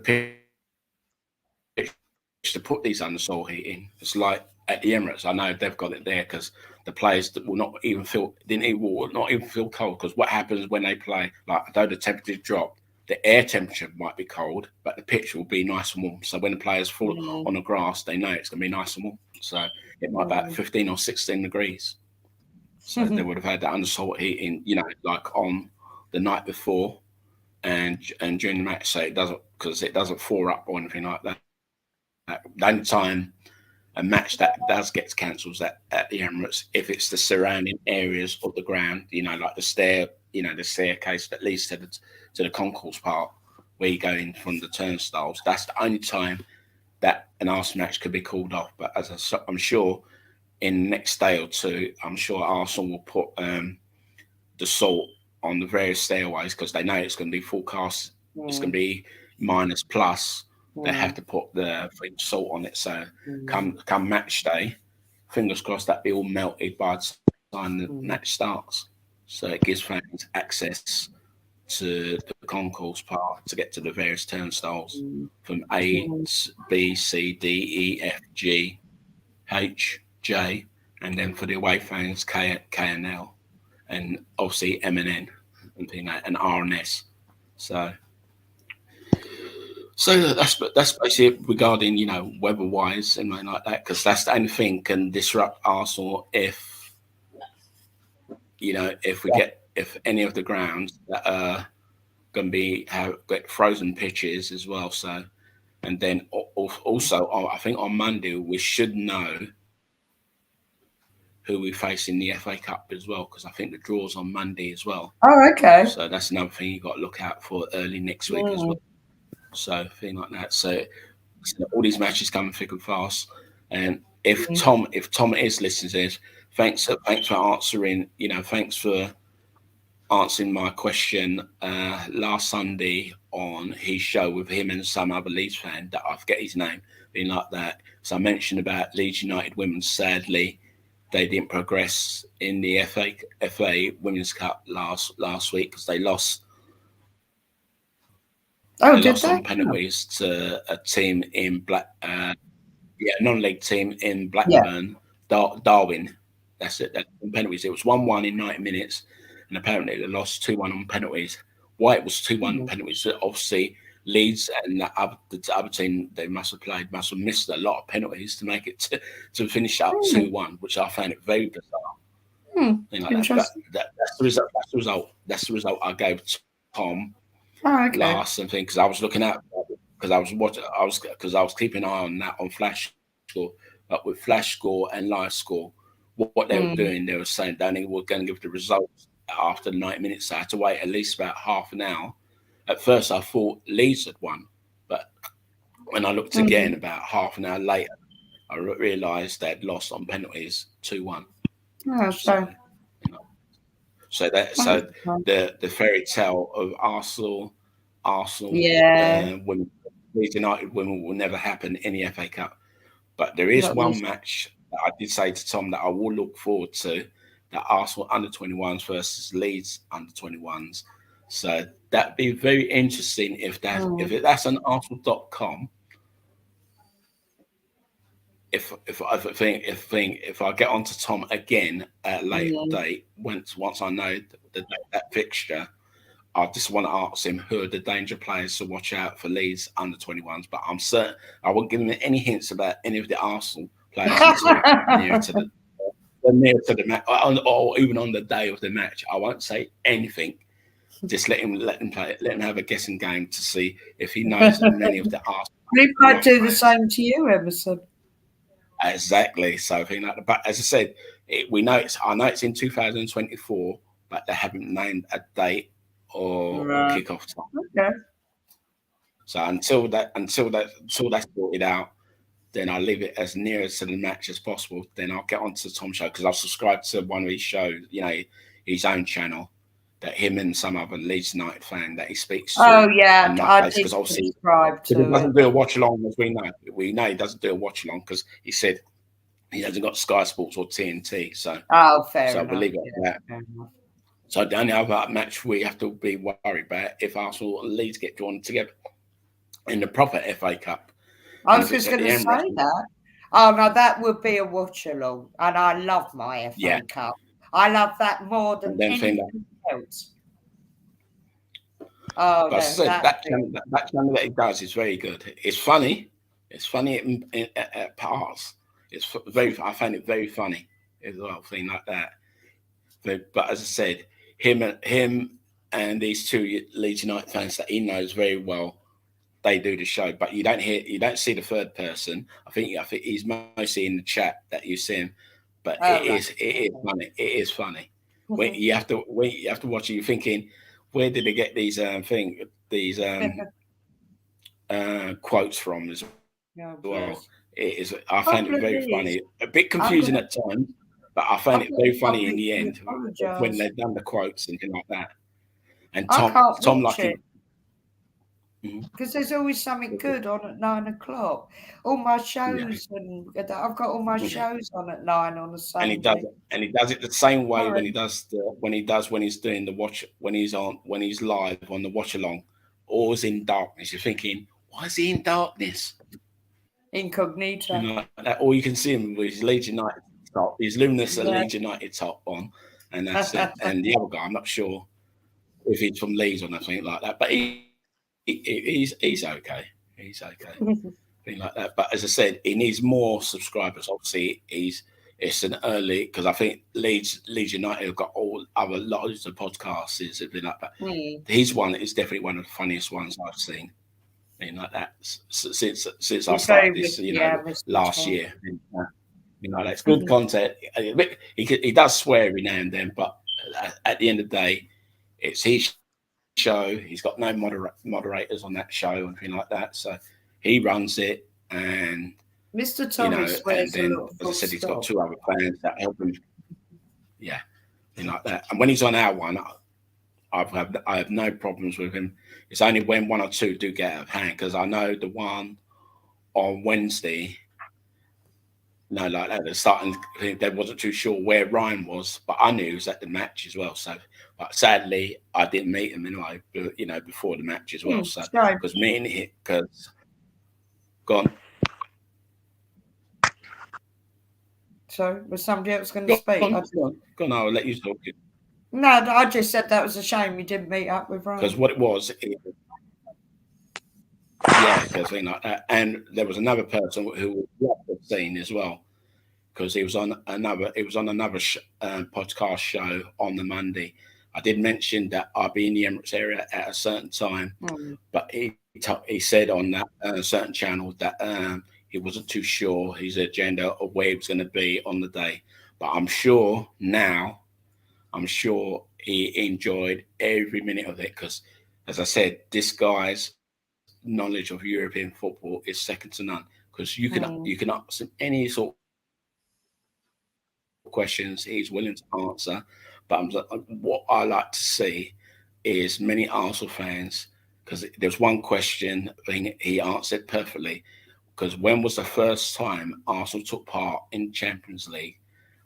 pitch to put these undersoil heating. It's like at the Emirates. I know they've got it there because the players will not even feel cold. Because what happens when they play? Like, although the temperature drop, the air temperature might be cold, but the pitch will be nice and warm. So when the players fall Mm. on the grass, they know it's going to be nice and warm. So it might be about 15 or 16 degrees. So they would have had the undersoil heating, like on the night before and during the match. So it doesn't fall up or anything like that. The only time a match that does get cancelled at the Emirates if it's the surrounding areas of the ground, like the staircase that leads to the concourse part where you go in from the turnstiles. That's the only time that an Arsenal match could be called off. But I'm sure in the next day or two, I'm sure Arsenal will put the salt on the various stairways because they know it's going to be forecast. It's going to be minus plus. They have to put the salt on it. So come match day, fingers crossed that be all melted by the time the match starts. So it gives fans access to the concourse part to get to the various turnstiles from A, B, C, D, E, F, G, H, J, and then for the away fans K and L, and obviously M and N and R and S. So that's basically it regarding weather wise and like that, because that's the only thing can disrupt Arsenal if if any of the grounds that are going to get frozen pitches as well. So and then also I think on Monday we should know who we face in the FA Cup as well, because I think the draw's on Monday as well. Oh, okay. So that's another thing you got to look out for early next week as well. So thing like that. So all these matches coming thick and fast. And if Tom is listening to this, thanks for answering. Thanks for answering my question last Sunday on his show with him and some other Leeds fan that I forget his name, being like that. So I mentioned about Leeds United women. Sadly, they didn't progress in the FA Women's Cup last week because they lost. Oh, They did lost they? on penalties to a team in non-league team in Blackburn, Darwin. That's it. On penalties, it was 1-1 in 90 minutes, and apparently they lost 2-1 on penalties. Why it was 2-1 penalties? So obviously, Leeds and the other team they must have missed a lot of penalties to make it to finish up 2-1, which I found it very bizarre. Interesting. That's the result. That's the result I gave Tom. Oh, okay. Last and thing because I was looking at because I was keeping an eye on that on Flash Score, but with Flash Score and Live Score, what they were Mm. doing, they were saying Danny were going to give the results after 90 minutes. So I had to wait at least about half an hour. At first, I thought Leeds had won, but when I looked again Mm. about half an hour later, I realised they'd lost on penalties 2-1. Oh, So, so you know, so that's fun. the fairy tale of Arsenal Yeah, women, Leeds United women will never happen in the FA Cup. But there is not one this. match that I did say to Tom that I will look forward to, that Arsenal under 21s versus Leeds under 21s. So that'd be very interesting Mm. that's on Arsenal.com. If I get onto Tom again at a later Mm. date, once I know that fixture, I just want to ask him who are the danger players to watch out for Leeds under 21s. But I'm certain I won't give him any hints about any of the Arsenal players until near to the match, or even on the day of the match. I won't say anything. Just let him play it. Let him have a guessing game to see if he knows many of the Arsenal We might 21 do the players. same to you, Emerson. Exactly. So, but as I said, we know it's. I know it's in 2024, but they haven't named a date or Right. kickoff time. Okay. So until that's sorted out, then I'll leave it as near to the match as possible. Then I'll get onto Tom's show because I've subscribed to one of his shows, his own channel, that him and some other Leeds United fan that he speaks Oh to yeah, on night I basis. did Because obviously, subscribe because he to it. doesn't do a watch along, as we know he doesn't do a watch along because he said he hasn't got Sky Sports or TNT. Oh, fair So we'll enough. leave it Yeah, at that. fair enough. So the only other match we have to be worried about if Arsenal and Leeds get drawn together in the proper FA Cup. I And was if it's just at going the to Emirates, say that. Oh no, that would be a watch along, and I love my yeah. FA Cup. I love that more And than then think that. anything else. Oh But as I no, said, that'd be. that channel that he does is very good. It's funny. It's funny at parts. I find it very funny as well, thing like that. But as I said, him and these two Leeds United fans that he knows very well, they do the show. But you don't see the third person. I think he's mostly in the chat that you see him. But Oh right. it is funny. It is funny. When you have to watch it, you're thinking, where did they get these quotes from as well? Yeah, bless. I find it very funny. Problem A bit is, confusing at I'm times, gonna, but I find it very I'm funny gonna in the end publicly when they've apologise. done the quotes and things like that. And I can't Tom, like watch him. it Mhm. because there's always something good on at 9 o'clock. All my Yeah, shows and I've got all my yeah. shows on at 9 on a And Sunday. he does it the same way when Sorry, he does when he's doing the watch when he's live on the watch along, always in darkness. You're thinking, why is he in darkness? incognito. Like that, all you can see him with his Leeds United top, his luminous Yeah. Leeds United top on, and that's it. And the other guy, I'm not sure if he's from Leeds or nothing like that, but he's okay. He's okay. Thing like that. But as I said, he needs more subscribers. Obviously, it's an early because I think Leeds United have got all other loads of podcasts and been like that. Hmm. His one is definitely one of the funniest ones I've seen. Like that since I He's very started with this, yeah, Mr. last Tom. year. That's good content. He does swear every now and then, but at the end of the day, it's his show. He's got no moderators on that show and anything like that. So he runs it, and Mr. Tommy and swears a then lot as I full said, he's got stop. two other fans that help him. Yeah, thing like that. And when he's on our one, I have no problems with him. It's only when one or two do get out of hand because I know the one on Wednesday. No, like that. They're starting. They wasn't too sure where Ryan was, but I knew he was at the match as well. So, but sadly, I didn't meet him anyway. Before the match as well. So, Shame. because meeting him, because gone, So was somebody else going to speak? go on. I'll let you talk. No, I just said that was a shame you didn't meet up with Because Ryan. what it was, yeah, because thing like that, and there was another person who was seen as well. Because he was on another podcast show on the Monday. I did mention that I'll be in the Emirates area at a certain time, but he said on that certain channel that he wasn't too sure his agenda of where he was going to be on the day. But I'm sure now, I'm sure he enjoyed every minute of it because, as I said, this guy's knowledge of European football is second to none. Because you can ask him any sort of questions, he's willing to answer. But what I like to see is many Arsenal fans, because there's one question thing he answered perfectly. Because when was the first time Arsenal took part in Champions League?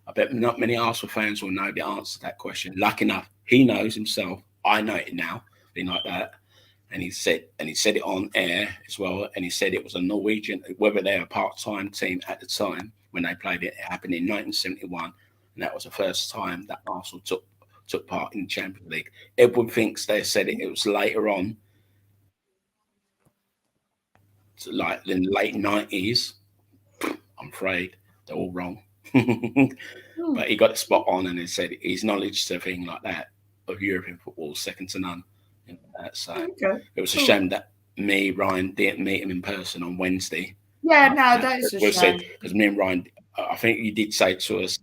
I bet not many Arsenal fans will know the answer to that question. Lucky enough, he knows himself. I know it now, being like that. And he said it on air as well. And he said it was a Norwegian, whether they're a part-time team at the time when they played it. It happened in 1971, and that was the first time that Arsenal took part in the Champions League. Everyone thinks they said it was later on, like in the late 90s. I'm afraid they're all wrong. But he got it spot on, and he said his knowledge to thing like that of European football is second to none. So it was a Cool. shame that me, Ryan, didn't meet him in person on Wednesday. Yeah, no, that is a We'll see, shame. because me and Ryan, I think you did say to us,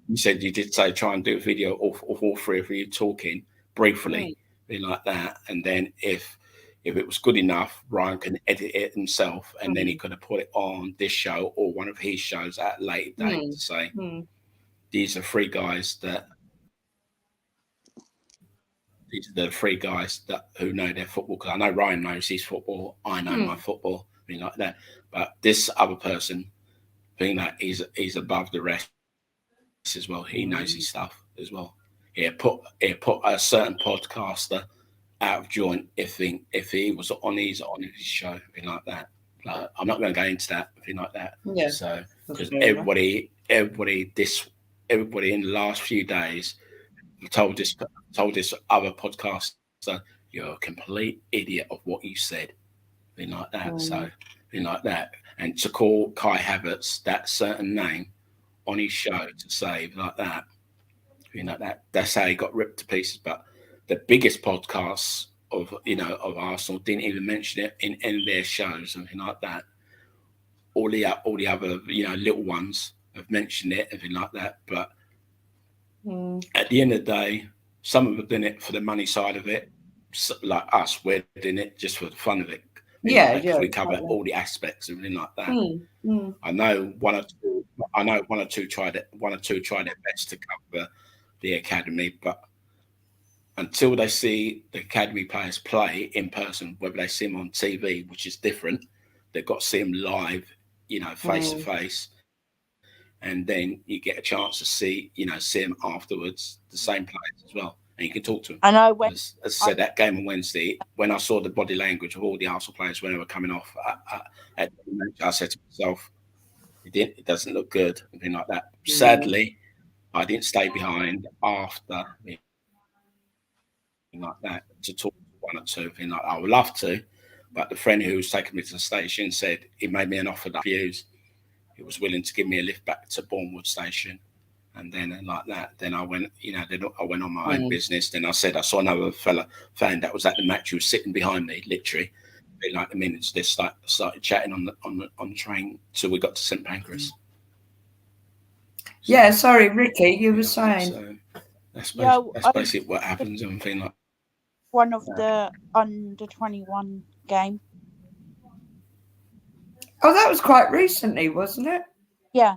you said you did say try and do a video of all three of you talking briefly, be like that, and then if it was good enough, Ryan can edit it himself, and then he could have put it on this show or one of his shows at a later date to say these are three guys that these are the three guys that who know their football. Because I know Ryan knows his football, I know my football, being like that. But this other person, being that he's above the rest as well, he knows his stuff as well. He put a certain podcaster out of joint if he was on his show, being like that. Like, I'm not going to go into that, being like that. Yeah, So because fair enough. everybody in the last few days told this other podcaster, you're a complete idiot of what you said, being like that. So being like that, and to call Kai Havertz that certain name on his show to say like that, being like that, that's how he got ripped to pieces. But the biggest podcasts of Arsenal didn't even mention it in any of their shows, something like that. All the other little ones have mentioned it, everything like that. But at the end of the day, some of them doing it for the money side of it, like us, we're doing it just for the fun of it. Yeah, Because we cover exactly. all the aspects, everything like that. I know one or two. I know one or two tried it. One or two tried their best to cover the academy, but until they see the academy players play in person, whether they see them on TV, which is different, they've got to see them live, face to face, and then you get a chance to see them afterwards, the same players as well, and you can talk to them. I know when As I said, that game on Wednesday, when I saw the body language of all the Arsenal players when they were coming off at the match, I said to myself, it doesn't look good, and things like that. Sadly, I didn't stay behind after being like that to talk to one or two, being like I would love to, but the friend who was taking me to the station said he made me an offer that views. He was willing to give me a lift back to Bournemouth station. And then like that, then I went, then I went on my own business. Then I said I saw another fan that was at the match who was sitting behind me, literally, being like the minutes. They started chatting on the train till we got to St Pancras. Yeah, sorry, Ricky, you were saying. So that's Yeah, basically what happens and thing like. one of the under 21 game. Oh, that was quite recently, wasn't it? Yeah.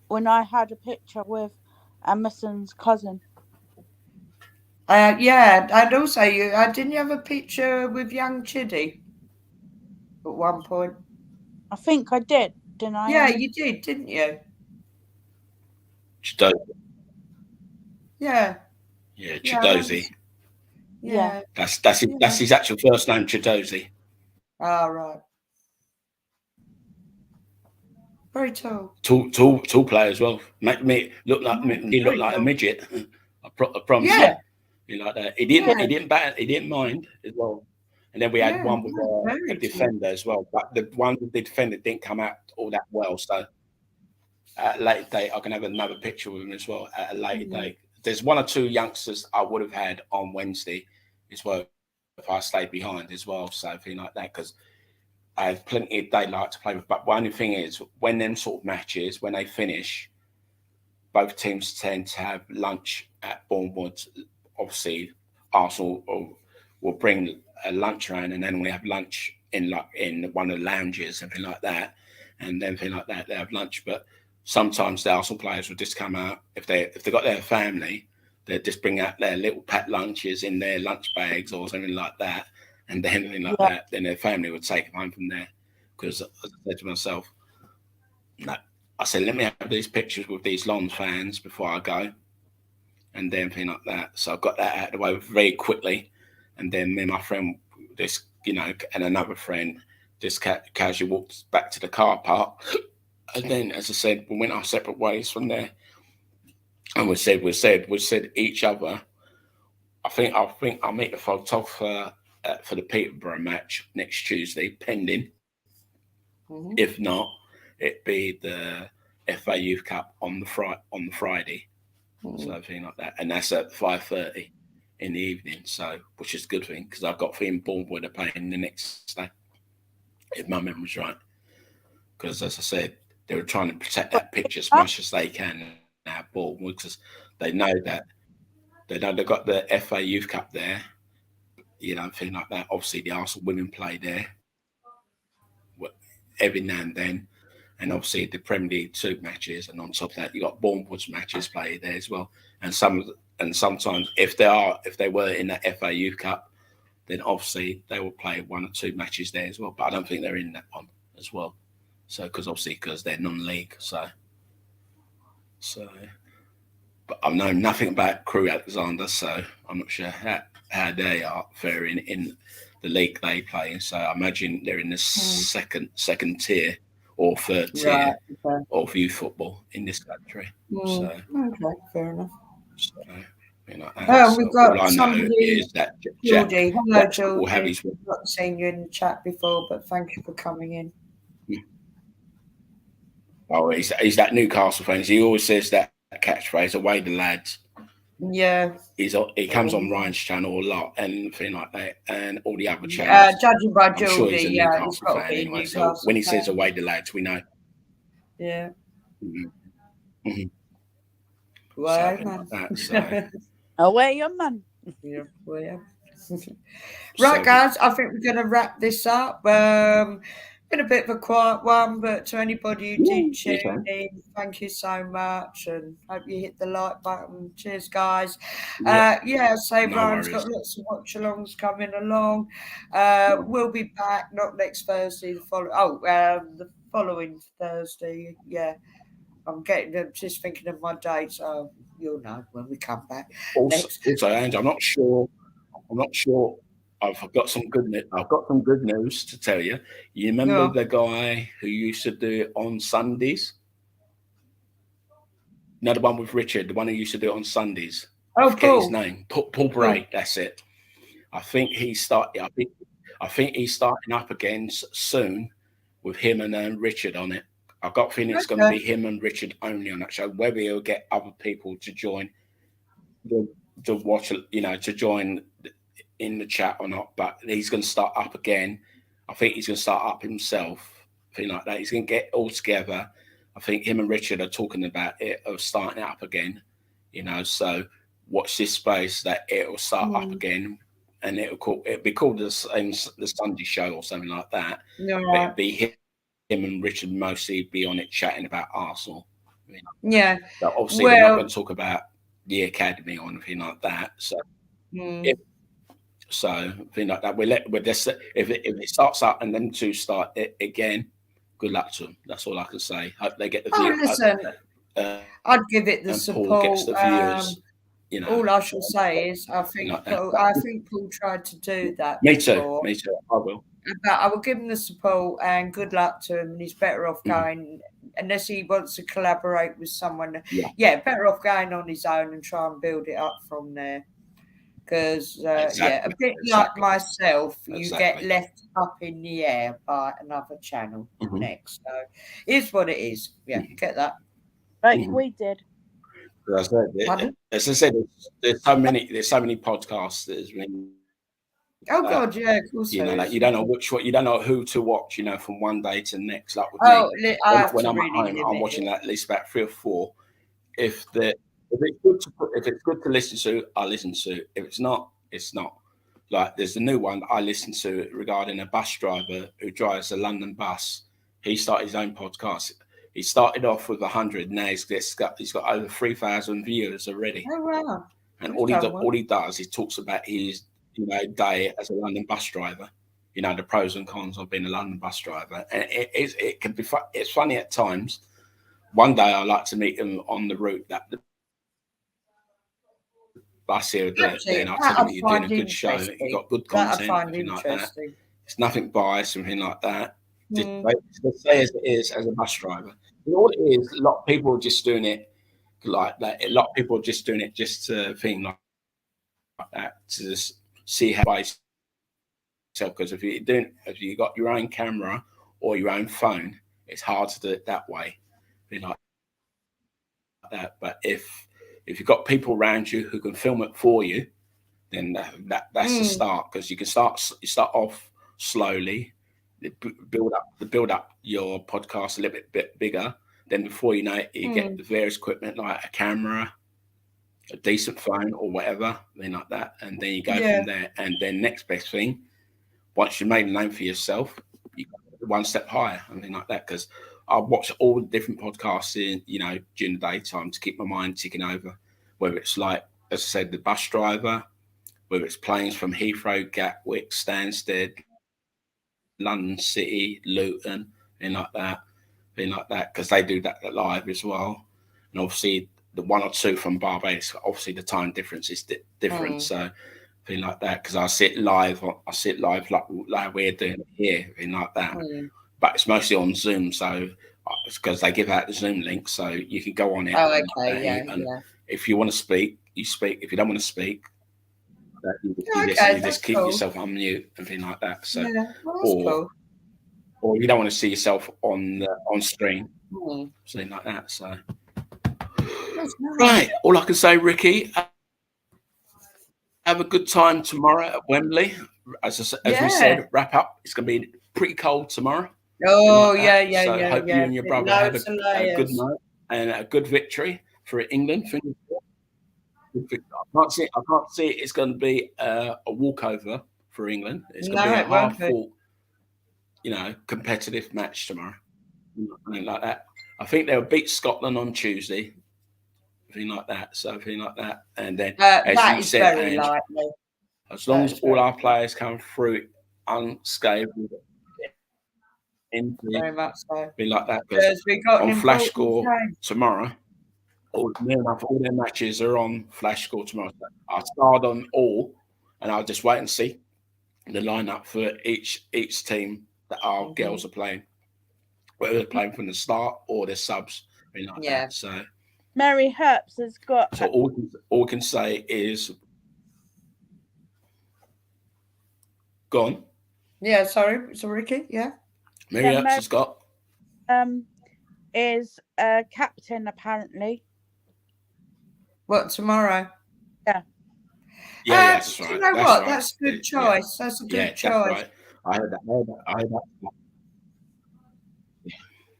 When I had a picture with Emerson's cousin. Yeah, and also didn't you have a picture with young Chiddy at one point? I think I did, didn't I? Yeah, you did, didn't you? Chidozie. Yeah. Yeah, Yeah, Chidozie. Yeah. That's his actual first name, Chidozie. Ah, right. Very tall. Tall player as well. Make me look like he looked like a midget. I promise Yeah. you, like that. He didn't mind as well. And then we had one with a defender as well, but the defender didn't come out all that well. So at a later date, I can have another picture with him as well at a later date. There's one or two youngsters I would have had on Wednesday as well if I stayed behind as well. So thing like that, because I have plenty of daylight to play with. But the only thing is, when them sort of matches, when they finish, both teams tend to have lunch at Bournemouth. Obviously, Arsenal will bring a lunch around, and then we have lunch in one of the lounges, something like that, and then thing like that. They have lunch, but sometimes the Arsenal players will just come out if they got their family, they just bring out their little packed lunches in their lunch bags or something like that, and then anything like Yeah. that, then their family would take them home from there. Because as I said to myself, no, I said, let me have these pictures with these Lons fans before I go, and then thing like that. So I got that out of the way very quickly, and then me and my friend, and another friend, just casually walked back to the car park, and then, as I said, we went our separate ways from there, and we said each other. I think I'll meet the photographer for the Peterborough match next Tuesday, pending. Mhm. If not, it'd be the FA Youth Cup on the Friday, something like that, and that's at 5:30 in the evening. So, which is a good thing because I've got three Bournemouth are playing the next day, if my memory's right. Because as I said, they were trying to protect that pitch as much as they can now, Bournemouth, because they know they've got the FA Youth Cup there, thing like that. Obviously, the Arsenal women play there every now and then, and obviously the Premier League 2 matches, and on top of that, you got Bournemouth's matches played there as well. And sometimes if they were in that FA Youth Cup, then obviously they will play 1 or 2 matches there as well. But I don't think they're in that one as well. So because they're non-league, so. But I know nothing about Crew Alexander, so I'm not sure how they are faring in the league they play in. So I imagine they're in the second tier or third Right. tier Okay. of youth football in this country. So, Okay. Fair enough. Oh, so we've got all I know somebody, is that Geordie. Hello, Jack will have Geordie. his. We've not seen you in the chat before, but thank you for coming in. Oh, he's that Newcastle fan. He always says that catchphrase, "Away the lads." Yeah. He comes on Ryan's channel a lot and thing like that, and all the other channels. Judging by I'm sure he's a Geordie, he's Newcastle got to fan be a anyway. So Newcastle when he fan. says "away the lads," we know. Yeah. Mm-hmm. Well, Something man. like that. So. Away your man. Yeah. Well, yeah. Right, guys, I think we're going to wrap this up. Been a bit of a quiet one, but to anybody who did tune in, thank you so much, and hope you hit the like button. Cheers, guys. So No Brian's worries. got lots of watch-alongs coming along. We'll be back not next Thursday, the following Thursday. Yeah, I'm just thinking of my dates. Oh, you'll know when we come back next. Also, Ange, I'm not sure. I've got some good news. I've got some good news to tell you. You remember the guy who used to do it on Sundays? No, the one with Richard, the one who used to do it on Sundays. Oh, I forget Paul. his name. Paul Bray. That's it. I think he's starting up again soon with him and Richard on it. I've got a feeling it's going to be him and Richard only on that show. Whether he'll get other people to join, to watch, to join in the chat or not, but he's going to start up again. I think he's going to start up himself, thing like that. He's going to get all together. I think him and Richard are talking about it, of starting it up again. So watch this space that it will start up again, and it'll be called the Sunday Show or something like that. Yeah. But it'd be him and Richard mostly be on it chatting about Arsenal. Yeah. But obviously they're not going to talk about the academy or anything like that. So. So thing like that. If it starts up and them two start it again, good luck to them. That's all I can say. Hope they get the view. Listen, I'd give it the support. Paul gets the viewers. All I shall say is I think Paul tried to do that. Me before, too. I will. But I will give him the support and good luck to him. And he's better off going unless he wants to collaborate with someone. Yeah, better off going on his own and try and build it up from there. Because, a bit like myself, you get left up in the air by another channel next. So it's what it is. Yeah, get that. Like we did. As I said, there's so many podcasts that has been Oh God, yeah, of course You there know, like is. you don't know you don't know who to watch. You know, from one day to the next. Like with Oh, me, I have when to I'm at really home, I'm limit it. watching at least about 3 or 4. If the if it's good to listen to, I listen to. If it's not, it's not. Like there's a new one I listened to regarding a bus driver who drives a London bus. He started his own podcast. He started off with 100, now he's got over 3,000 viewers already. Oh wow, And he's done well. all he does, he talks about his day as a London bus driver. You know, the pros and cons of being a London bus driver, and it can be it's funny at times. One day I like to meet him on the route that the bus here doing, Actually, and I tell that him I'd that you're doing a find good show, you interesting. got good That I'd content, find everything like that. interesting. It's nothing biased, something like that. Hmm. Just say as it is as a bus driver. And all it is, a lot of people are just doing it like that. A lot of people are just doing it just to think like that, to just see how by yourself. Because if you got your own camera or your own phone, it's hard to do it that way. Like that. But if you've got people around you who can film it for you, then that's the Mm, start. Because you start off slowly, build up your podcast a little bit bigger. Then before you know it, you get mm, the various equipment like a camera, a decent phone or whatever, then like that, and then you go yeah. from there. And then next best thing, once you've made a name for yourself, you go one step higher, and thing like that. Because I watch all the different podcasts during the daytime to keep my mind ticking over. Whether it's like, as I said, the bus driver, whether it's planes from Heathrow, Gatwick, Stansted, London City, Luton, thing like that, because they do that live as well. And obviously, the one or two from Barbados, obviously the time difference is different. Mm, So thing like that, because I sit live like we're doing it here, thing like that. mm. But it's mostly on Zoom, so it's because they give out the Zoom link, so you can go on it, Oh, okay, yeah, and yeah. if you want to speak, you speak. If you don't want to speak, Yeah, okay, you that's just keep cool. yourself on mute and thing like that. So, Yeah, well, that's or cool. you don't want to see yourself on screen, Mm, something like that. So, that's nice. right, all I can say, Ricky, have a good time tomorrow at Wembley. As we Yeah. said, wrap up. It's going to be pretty cold tomorrow, something Oh, like yeah, that. yeah, So, yeah, hope you yeah. and your brother have Loads of a good layers. night and a good victory for England. I can't see it's going to be a walkover for England. It's going to No, be a it won't hard be. fought, competitive match tomorrow. Something like that. I think they'll beat Scotland on Tuesday, thing like that. So thing like that, and then as That you is said, very Ange, likely. as long That as is all very our likely. players come through unscathed, injury, Very much so. thing like that, because Because we got an on Flash important Score game. tomorrow, near enough all their matches are on Flash Score tomorrow. So I start on all, and I'll just wait and see the lineup for each team that our Hmm. girls are playing, whether they're playing from the start or they're subs, thing like Yeah. that. So. Mary Herps has got. So all we can say is gone. Yeah, sorry. So, Ricky, yeah. Mary Yeah, Earps Mary has got. is a captain apparently. What, tomorrow? Yeah. Yeah, that's Do you right. know That's what? right. That's a good Yeah, choice. That's a yeah, good that's choice. right. I heard that. I heard that.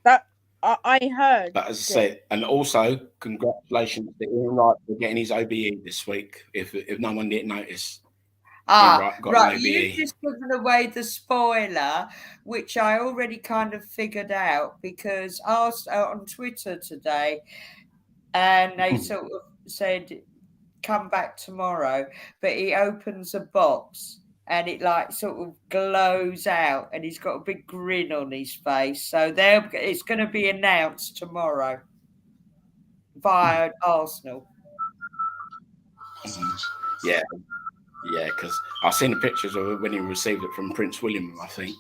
That I heard. But as I say, and also congratulations to Ian Wright for getting his OBE this week. If no one didn't notice, Ian Ah, Wright got an right. You've OBE. just given away the spoiler, which I already kind of figured out because I asked on Twitter today, and they sort of said, "Come back tomorrow," but he opens a box and it like sort of glows out, and he's got a big grin on his face. So it's going to be announced tomorrow via Arsenal. Yeah, yeah, because I've seen the pictures of it when he received it from Prince William. I think,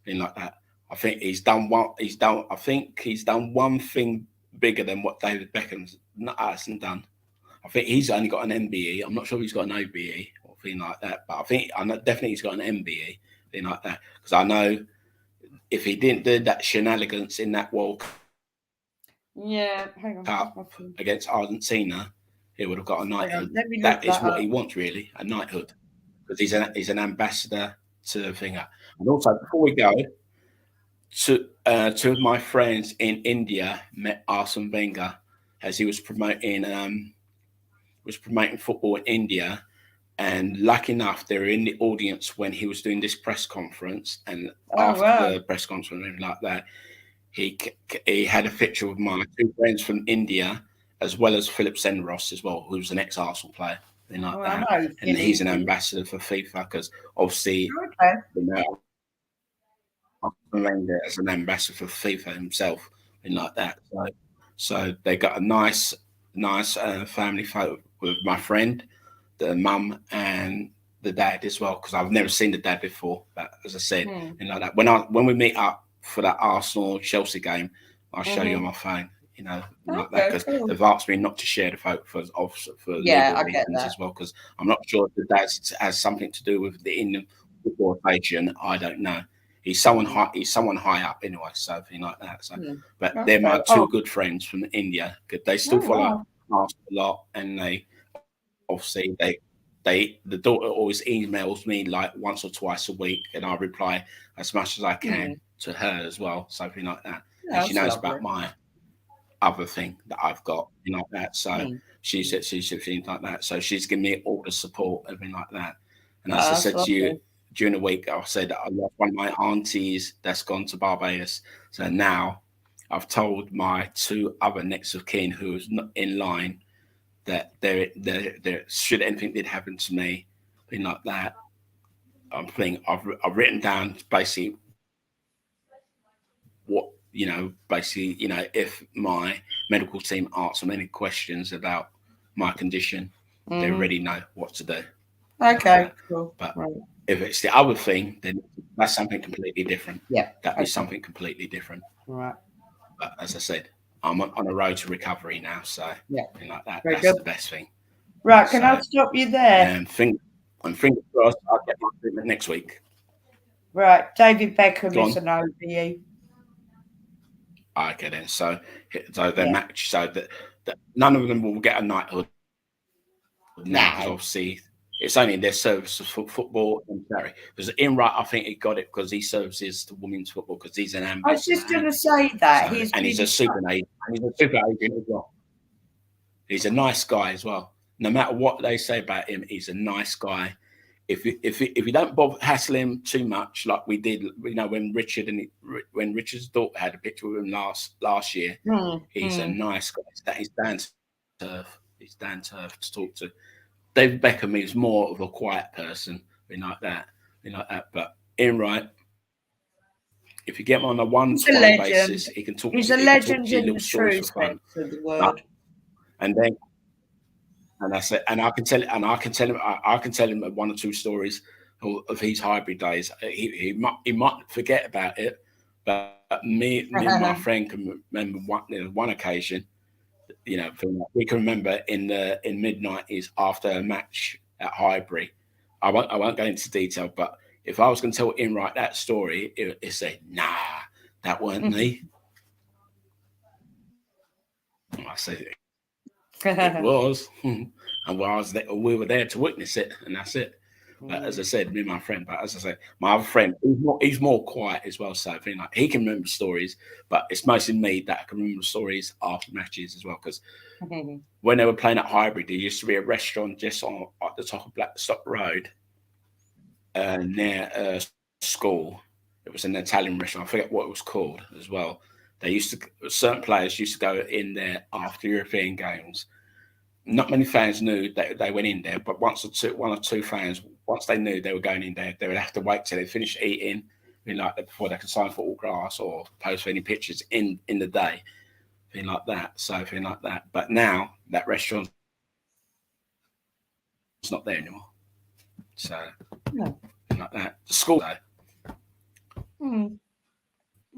thing like that. I think he's done one. I think he's done one thing bigger than what David Beckham's hasn't done. I think he's only got an MBE. I'm not sure if he's got an OBE or thing like that, but I know definitely he's got an MBE, thing like that. Because I know if he didn't do that shenanigans in that World Yeah, hang on. Cup against Argentina, he would have got a Hang on. knighthood. Let me look That is that what up. he wants, really, a knighthood. because he's an ambassador to the thing. And also, before we go, two of my friends in India met Arsene Wenger as he was promoting football in India. And lucky enough, they were in the audience when he was doing this press conference. And Oh after wow. the press conference and like that, he had a picture of my two friends from India, as well as Philip Senderos as well, who's an ex-Arsenal player, and like Well, I that. know And he's an Philly. ambassador for FIFA because obviously, Okay. you know, Wenger as an ambassador for FIFA himself, and like that. So they got a nice family photo with my friend, the mum, and the dad as well. Because I've never seen the dad before. But as I said, and like that, when we meet up for that Arsenal Chelsea game, I'll show you on my phone. Like that, Okay, because cool. they've asked me not to share the photo for Yeah, legal I get reasons that. as well. Because I'm not sure if the dad has something to do with the Indian football nation. I don't know. He's someone high. He's someone high up anyway, something like that. So, but they're my Okay. two Oh, good friends from India. They still oh follow wow. us a lot, and they obviously the daughter always emails me like once or twice a week, and I reply as much as I can to her as well, something like that. And she That's knows lovely. about my other thing that I've got, like that. So Mm. she said things like that. So she's giving me all the support, everything like that. And as I That's said to you lovely. during the week, I said I lost one of my aunties that's gone to Barbados. So now I've told my two other next of kin who's not in line that there should anything did happen to me, thing like that. I've written down basically what basically if my medical team asks them any questions about my condition, they Hmm. already know what to do, like Okay, that. cool. But Right. if it's the other thing, then that's something completely different. Yeah. That'd be Okay. something completely different. Right. But as I said, I'm on a road to recovery now, so Yeah. thing like that. Very That's good. the best thing. Right. Can I So stop you there? and fingers crossed, I'll get my treatment next week. Right. David Beckham Go is on. a no for you. Okay then. So they Yeah. match so that none of them will get a knighthood now because No. obviously it's only in their service for football and charity. Because in right, I think he got it because he services to women's football because he's an I was ambassador, just ain't going to he? say that So he's and he's a been. super agent. And he's a super agent as well. He's a nice guy as well. No matter what they say about him, he's a nice guy. If you don't bother hassle him too much, like we did, when Richard's daughter had a picture with him last year, he's a Mm. nice guy. He's down to earth. He's down to earth to talk to. David Beckham is more of a quiet person, thing like that. But in right, if you get him on a He's a one-to-one legend. basis, he can talk He's to a he can talk legend to you in little the stories true for fun. sense of the But word. and then and I said, and I can tell him one or two stories of his hybrid days. He might forget about it, but me and my friend can remember one occasion. We can remember in mid-90s after a match at Highbury. I won't go into detail, but if I was going to tell him right that story, it said, "Nah, that weren't me." I said, "It was," and we were there to witness it, and that's it. But as I said, me and my friend. But as I said, my other friend, he's more quiet as well. So I think like he can remember stories, but it's mostly me that can remember stories after matches as well. Because when they were playing at Highbury, there used to be a restaurant just on at the top of Blackstock Road near school. It was an Italian restaurant. I forget what it was called as well. They used to certain players used to go in there after European games. Not many fans knew that they went in there, but one or two fans, once they knew they were going in there, they would have to wait till they finished eating, like that before they could sign for autographs or post for any pictures in the day, thing like that. So thing like that. But now that restaurant's not there anymore. So No. like that. The school Hmm.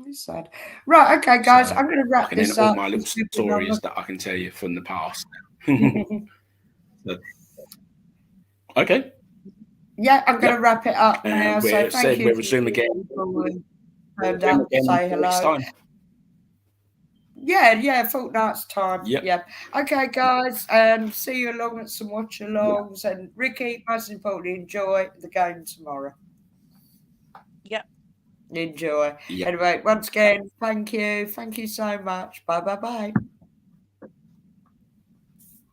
It's sad. Right, okay, guys, so I'm going to I wrap can end this all up. my little It's been on stories that I can tell you from the past. So, okay. Yeah, I'm going to Yep. wrap it up now. And So we thank said you we'll for resume again. people who We'll turned resume up to again in say 4 weeks' hello. time. Yeah, fortnight's time. Yep. Yeah. Okay, guys. See you along at some watch alongs. And Ricky, most importantly, enjoy the game tomorrow. Yep. Enjoy. Yeah. Anyway, once again, thank you. Thank you so much. Bye.